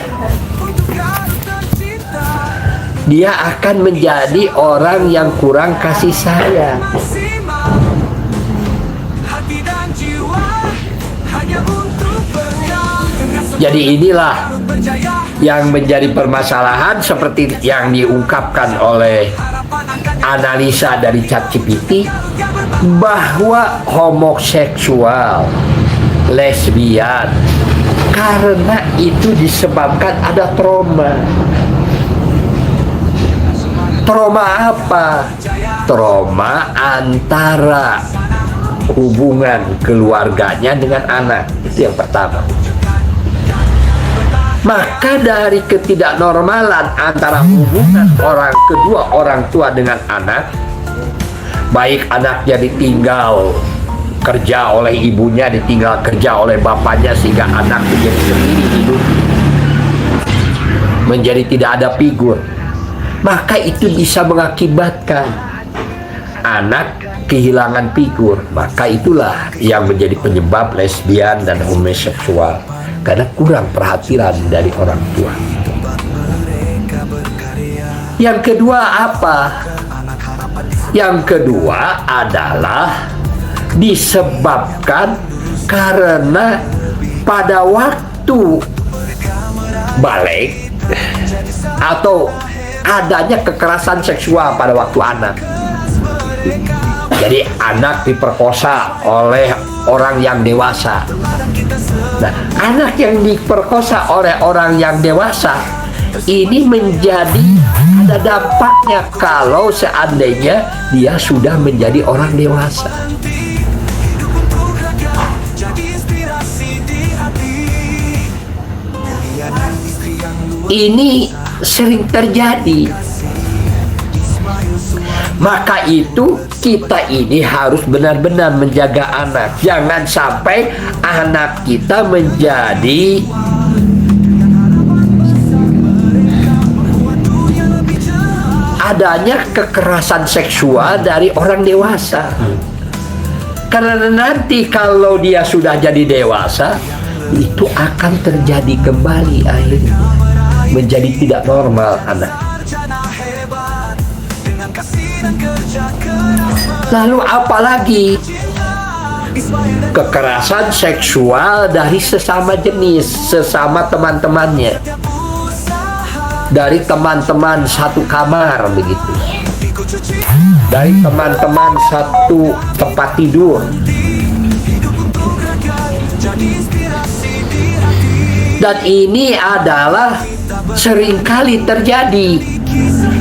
Dia akan menjadi orang yang kurang kasih sayang. Jadi inilah yang menjadi permasalahan seperti yang diungkapkan oleh analisa dari ChatGPT, bahwa homoseksual, lesbian, karena itu disebabkan ada trauma. Trauma apa? Trauma antara hubungan keluarganya dengan anak. Itu yang pertama. Maka dari ketidaknormalan antara hubungan kedua orang tua dengan anak, baik anaknya ditinggal kerja oleh ibunya, ditinggal kerja oleh bapaknya, sehingga anak menjadi sendiri hidup, menjadi tidak ada figur. maka itu bisa mengakibatkan anak kehilangan figur. Maka itulah yang menjadi penyebab lesbian dan homoseksual, karena kurang perhatian dari orang tua. Yang kedua apa? Yang kedua adalah disebabkan karena pada waktu balik atau adanya kekerasan seksual pada waktu anak. Jadi anak diperkosa oleh orang yang dewasa. Nah, anak yang diperkosa oleh orang yang dewasa ini menjadi ada dampaknya kalau seandainya dia sudah menjadi orang dewasa. Ini sering terjadi. Maka itu kita ini harus benar-benar menjaga anak. Jangan sampai anak kita menjadi adanya kekerasan seksual dari orang dewasa. Karena nanti kalau dia sudah jadi dewasa, itu akan terjadi kembali akhirnya. Menjadi tidak normal anak. Lalu apalagi kekerasan seksual dari sesama jenis, sesama teman-temannya, dari teman-teman satu kamar begitu, dari teman-teman satu tempat tidur. Dan ini adalah seringkali terjadi.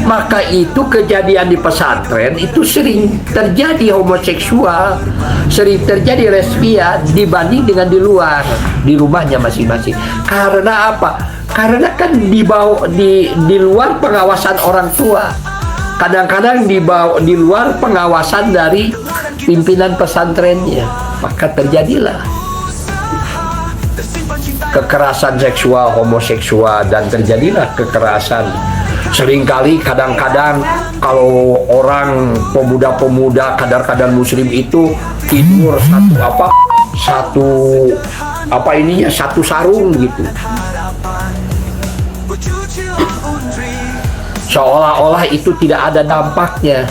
Maka itu kejadian di pesantren itu sering terjadi homoseksual, sering terjadi lesbian dibanding dengan di luar, di rumahnya masing-masing. Karena apa? Karena kan di luar pengawasan orang tua. Kadang-kadang di luar pengawasan dari pimpinan pesantrennya. Maka terjadilah kekerasan seksual, homoseksual, dan terjadilah kekerasan. Seringkali kadang-kadang kalau orang pemuda-pemuda kadar-kadar muslim itu tidur satu sarung gitu, seolah-olah itu tidak ada dampaknya.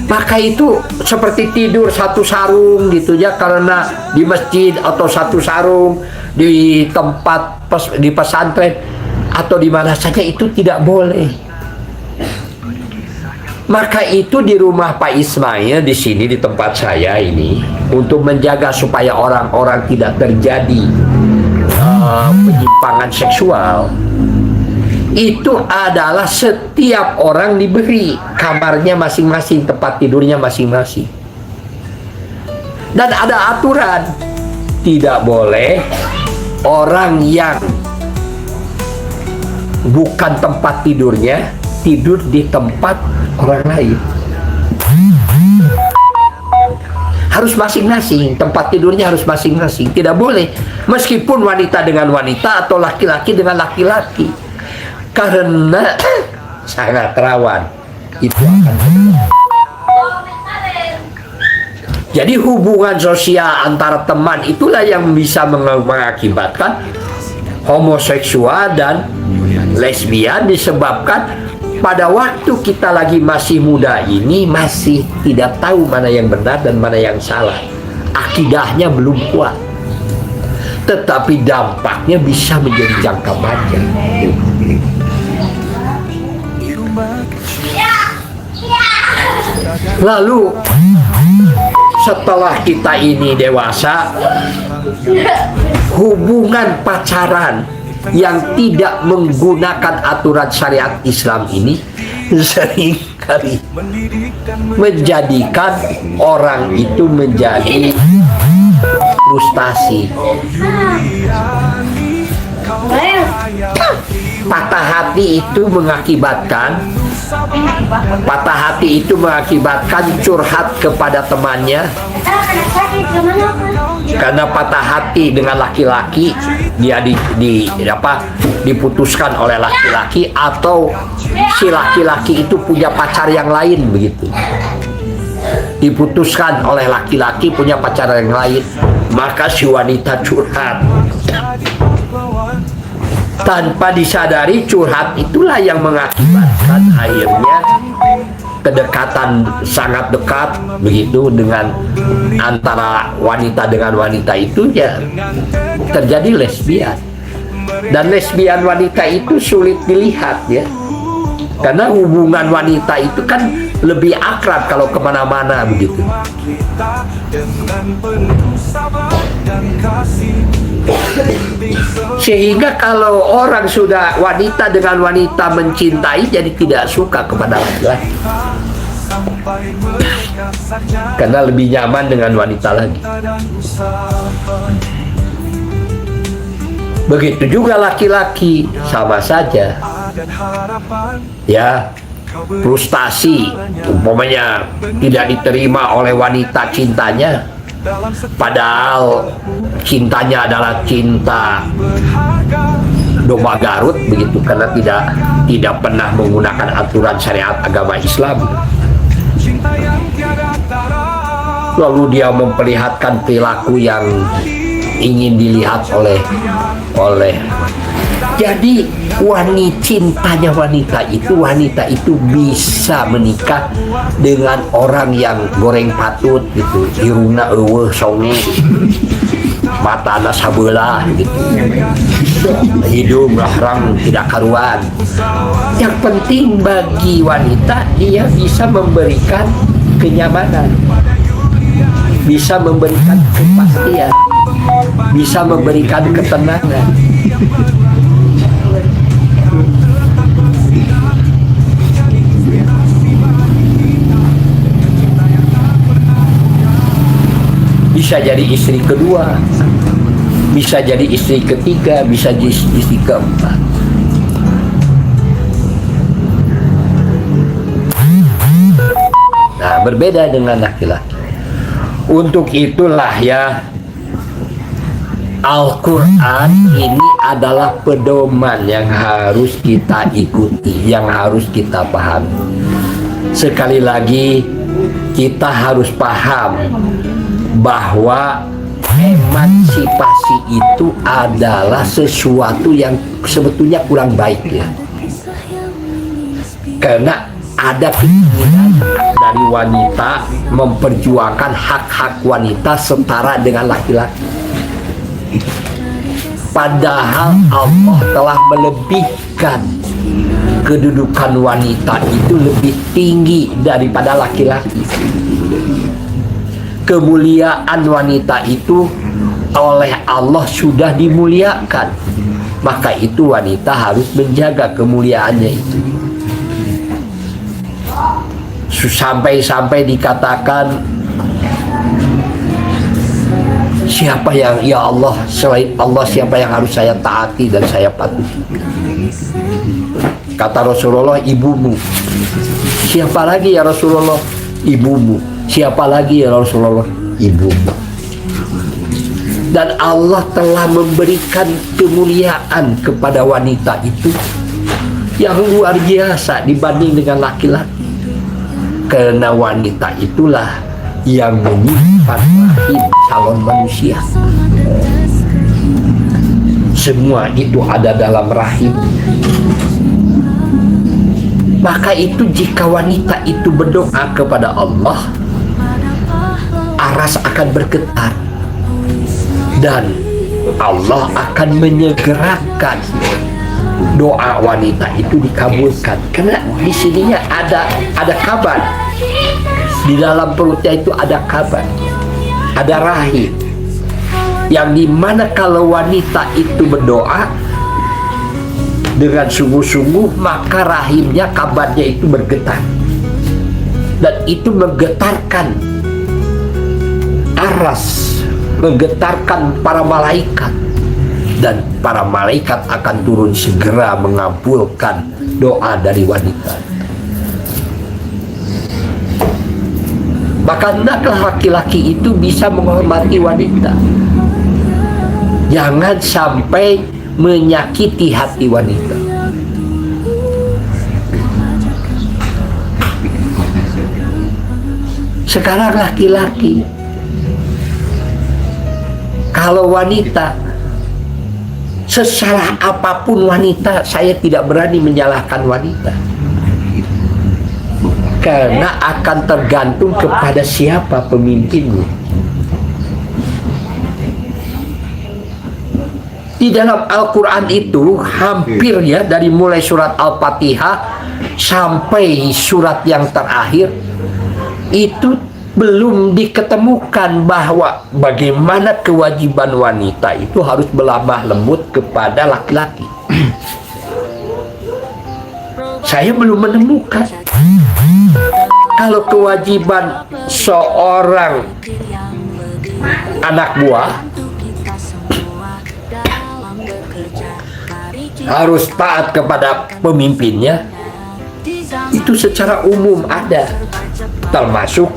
Maka itu seperti tidur satu sarung gitu ya, karena di masjid atau satu sarung di tempat di pesantren atau di mana saja itu tidak boleh. Maka itu di rumah Pak Ismail di sini di tempat saya ini untuk menjaga supaya orang-orang tidak terjadi penyimpangan seksual. Itu adalah setiap orang diberi kamarnya masing-masing, tempat tidurnya masing-masing. Dan ada aturan, tidak boleh orang yang bukan tempat tidurnya tidur di tempat orang lain. Harus masing-masing, tempat tidurnya harus masing-masing. Tidak boleh, meskipun wanita dengan wanita atau laki-laki dengan laki-laki. Karena sangat rawan itu akan terjadi. Jadi hubungan sosial antara teman itulah yang bisa mengakibatkan homoseksual dan lesbian, disebabkan pada waktu kita lagi masih muda ini masih tidak tahu mana yang benar dan mana yang salah. Akidahnya belum kuat, tetapi dampaknya bisa menjadi jangka panjang. Lalu setelah kita ini dewasa, hubungan pacaran yang tidak menggunakan aturan syariat Islam ini seringkali menjadikan orang itu menjadi frustasi. Patah hati itu mengakibatkan curhat kepada temannya karena patah hati dengan laki-laki, dia diputuskan oleh laki-laki, atau si laki-laki itu punya pacar yang lain begitu. Diputuskan oleh laki-laki punya pacar yang lain, maka si wanita curhat. Tanpa disadari, curhat itulah yang mengakibatkan akhirnya kedekatan sangat dekat begitu dengan antara wanita dengan wanita itu, ya terjadi lesbian. Dan lesbian wanita itu sulit dilihat ya, karena hubungan wanita itu kan lebih akrab kalau kemana-mana begitu. Sehingga kalau orang sudah wanita dengan wanita mencintai, jadi tidak suka kepada laki-laki, karena lebih nyaman dengan wanita lagi. Begitu juga laki-laki, sama saja ya, frustasi umpamanya tidak diterima oleh wanita cintanya, padahal cintanya adalah cinta domba Garut begitu, karena tidak pernah menggunakan aturan syariat agama Islam. Lalu dia memperlihatkan perilaku yang ingin dilihat oleh jadi cintanya wanita itu bisa menikah dengan orang yang goreng patut gitu, irungna eueuh songe, matana sabelah gitu, hidung lahrang tidak karuan. Yang penting bagi wanita, dia bisa memberikan kenyamanan, bisa memberikan kepastian, bisa memberikan ketenangan. Bisa jadi istri kedua, bisa jadi istri ketiga, bisa jadi istri keempat. Nah, berbeda dengan laki-laki. Untuk itulah ya, Al-Quran ini adalah pedoman yang harus kita ikuti, yang harus kita pahami. Sekali lagi, kita harus paham bahwa emansipasi itu adalah sesuatu yang sebetulnya kurang baik ya, karena ada keinginan dari wanita memperjuangkan hak-hak wanita setara dengan laki-laki, padahal Allah telah melebihkan kedudukan wanita itu lebih tinggi daripada laki-laki. Kemuliaan wanita itu oleh Allah sudah dimuliakan, maka itu wanita harus menjaga kemuliaannya itu. Sampai-sampai dikatakan, siapa yang, ya Allah, selain Allah siapa yang harus saya taati dan saya patuhi? Kata Rasulullah, ibumu. Siapa lagi ya Rasulullah? Ibumu. Siapa lagi ya Rasulullah? Ibumu. Dan Allah telah memberikan kemuliaan kepada wanita itu yang luar biasa dibanding dengan laki-laki, karena wanita itulah yang menyimpan rahim calon manusia. Semua itu ada dalam rahim. Maka itu jika wanita itu berdoa kepada Allah, aras akan bergetar dan Allah akan menyegerakan doa wanita itu dikabulkan. Karena di sininya ada kabar, di dalam perutnya itu ada kabar, ada rahim, yang dimana kalau wanita itu berdoa dengan sungguh-sungguh, maka rahimnya, kabarnya itu bergetar, dan itu menggetarkan aras, menggetarkan para malaikat, dan para malaikat akan turun segera mengabulkan doa dari wanita. Maka hendaklah laki-laki itu bisa menghormati wanita. Jangan sampai menyakiti hati wanita. Sekarang laki-laki, kalau wanita, sesalah apapun wanita, saya tidak berani menyalahkan wanita. Karena akan tergantung kepada siapa pemimpinmu. Di dalam Al-Quran itu hampir ya, dari mulai surat Al-Fatihah sampai surat yang terakhir, itu belum diketemukan bahwa bagaimana kewajiban wanita itu harus berlemah lembut kepada laki-laki. Saya belum menemukan. Kalau kewajiban seorang anak buah harus taat kepada pemimpinnya, itu secara umum ada. Termasuk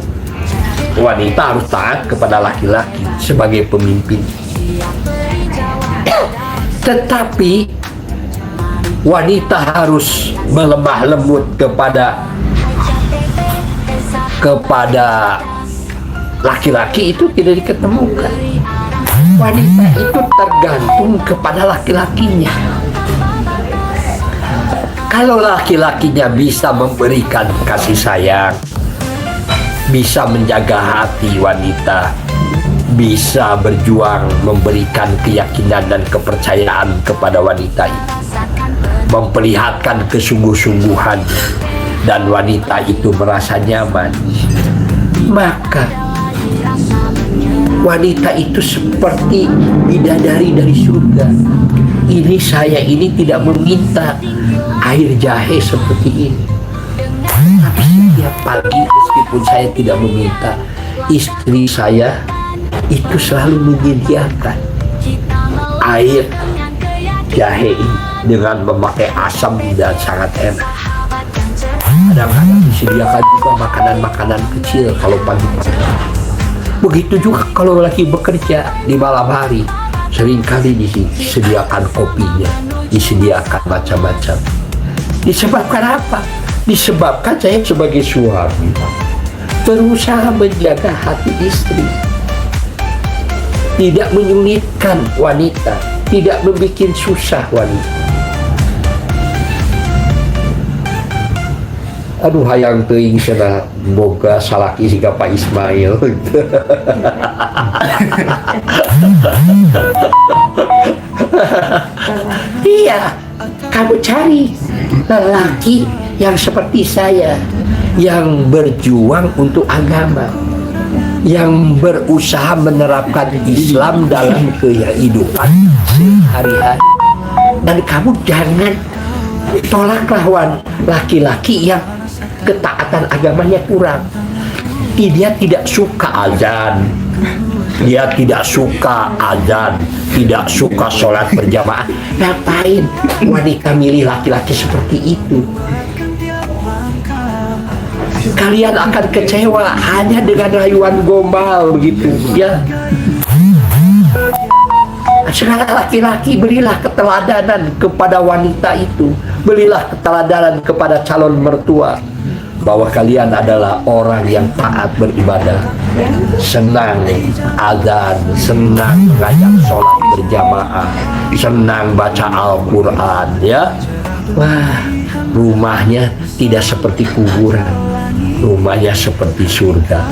wanita harus taat kepada laki-laki sebagai pemimpin. Tetapi wanita harus melemah lembut kepada laki-laki, itu tidak diketemukan. Wanita itu tergantung kepada laki-lakinya. Kalau laki-lakinya bisa memberikan kasih sayang, bisa menjaga hati wanita, bisa berjuang memberikan keyakinan dan kepercayaan kepada wanita itu, memperlihatkan kesungguh-sungguhan, dan wanita itu merasa nyaman, maka wanita itu seperti bidadari dari surga. Saya ini tidak meminta air jahe seperti ini, tapi setiap pagi meskipun saya tidak meminta, istri saya itu selalu menyediakan air jahe ini dengan memakai asam dan sangat enak. Kadang-kadang disediakan juga makanan-makanan kecil kalau pagi-pagi. Begitu juga kalau lagi bekerja di malam hari, seringkali disediakan kopinya, disediakan macam-macam. Disebabkan apa? Disebabkan saya sebagai suami berusaha menjaga hati istri, tidak menyulitkan wanita, tidak membuat susah wanita. Aduh, hayang teuing cenah boga salaki siga Pak Ismail. Iya, kamu cari lelaki yang seperti saya, yang berjuang untuk agama, yang berusaha menerapkan Islam dalam kehidupan sehari-hari. Dan kamu jangan tolaklah laki-laki yang ketaatan agamanya kurang. Dia tidak suka azan, dia tidak suka tidak suka sholat berjamaah. Ngapain wanita milih laki-laki seperti itu? Kalian akan kecewa hanya dengan rayuan gombal begitu ya. Sekarang laki-laki, berilah keteladanan kepada wanita itu, berilah keteladanan kepada calon mertua bahwa kalian adalah orang yang taat beribadah, senang azan, senang mengajak sholat berjamaah, senang baca Al-Quran ya. Wah, rumahnya tidak seperti kuburan, rumahnya seperti surga.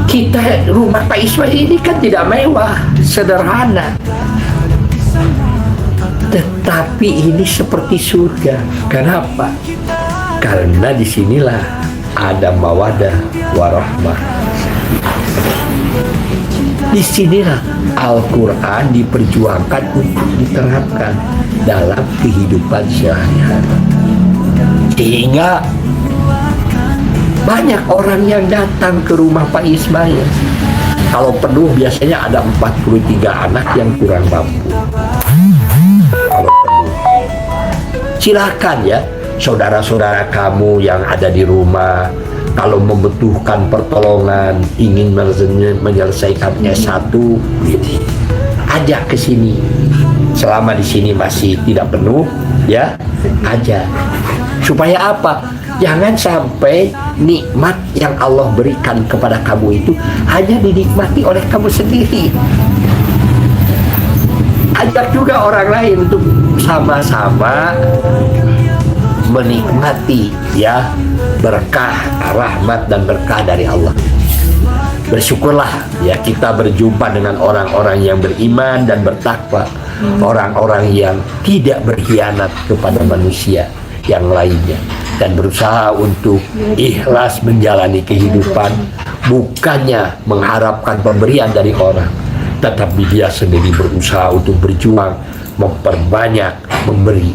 Kita rumah Pak Ismail ini kan tidak mewah, sederhana, tetapi ini seperti surga. Kenapa? Karena disinilah ada mawadah warahmah. Disinilah Al-Quran diperjuangkan untuk diterapkan dalam kehidupan sehari-hari, sehingga banyak orang yang datang ke rumah Pak Ismail. Kalau penuh biasanya ada 43 anak yang kurang mampu. Kalau penuh, silakan ya, saudara-saudara kamu yang ada di rumah, kalau membutuhkan pertolongan, ingin menyelesaikan S1, ajak ke sini. Selama di sini masih tidak penuh, ya, ajak. Supaya apa? Jangan sampai nikmat yang Allah berikan kepada kamu itu hanya dinikmati oleh kamu sendiri. Ajak juga orang lain untuk sama-sama menikmati, ya, berkah, rahmat dan berkah dari Allah. Bersyukurlah ya kita berjumpa dengan orang-orang yang beriman dan bertakwa, orang-orang yang tidak berkhianat kepada manusia yang lainnya, dan berusaha untuk ikhlas menjalani kehidupan, bukannya mengharapkan pemberian dari orang, tetapi dia sendiri berusaha untuk berjuang, memperbanyak memberi.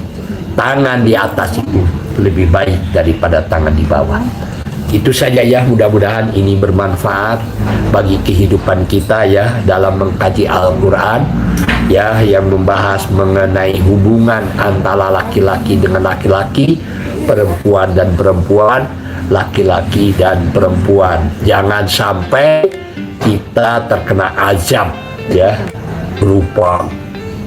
Tangan di atas itu lebih baik daripada tangan di bawah. Itu saja ya, mudah-mudahan ini bermanfaat bagi kehidupan kita ya dalam mengkaji Al-Quran ya, yang membahas mengenai hubungan antara laki-laki dengan laki-laki, perempuan dan perempuan, laki-laki dan perempuan. Jangan sampai kita terkena azab ya, berupa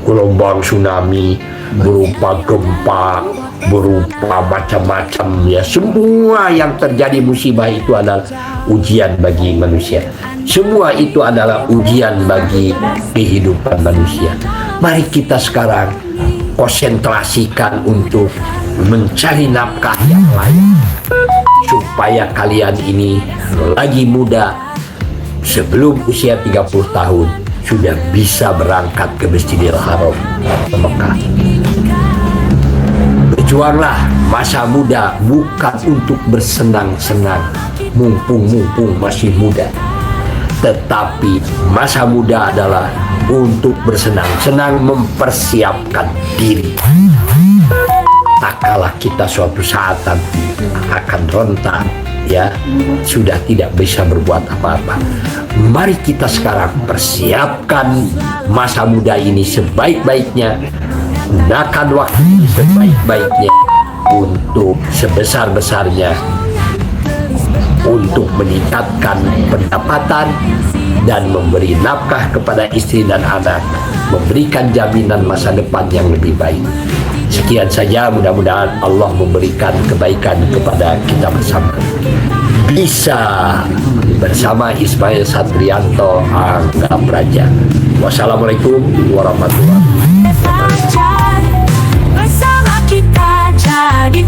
gelombang tsunami, berupa gempa, berupa macam-macam ya. Semua yang terjadi musibah itu adalah ujian bagi manusia. Semua itu adalah ujian bagi kehidupan manusia. Mari kita sekarang konsentrasikan untuk mencari nafkah yang lain, supaya kalian ini lagi muda, sebelum usia 30 tahun sudah bisa berangkat ke Masjidil Haram ke Mekah. Berjuanglah, masa muda bukan untuk bersenang-senang mumpung masih muda, tetapi masa muda adalah untuk bersenang-senang mempersiapkan diri. Tak kalah kita suatu saat nanti akan rentan ya, sudah tidak bisa berbuat apa-apa. Mari kita sekarang persiapkan masa muda ini sebaik-baiknya, gunakan waktu ini sebaik-baiknya untuk sebesar-besarnya, untuk meningkatkan pendapatan dan memberi nafkah kepada istri dan anak, memberikan jaminan masa depan yang lebih baik. Sekian saja, mudah-mudahan Allah memberikan kebaikan kepada kita bersama. Bisa bersama Ismail Satrianto, Angga Praja. Wassalamualaikum warahmatullahi wabarakatuh.
Bersama kita jadi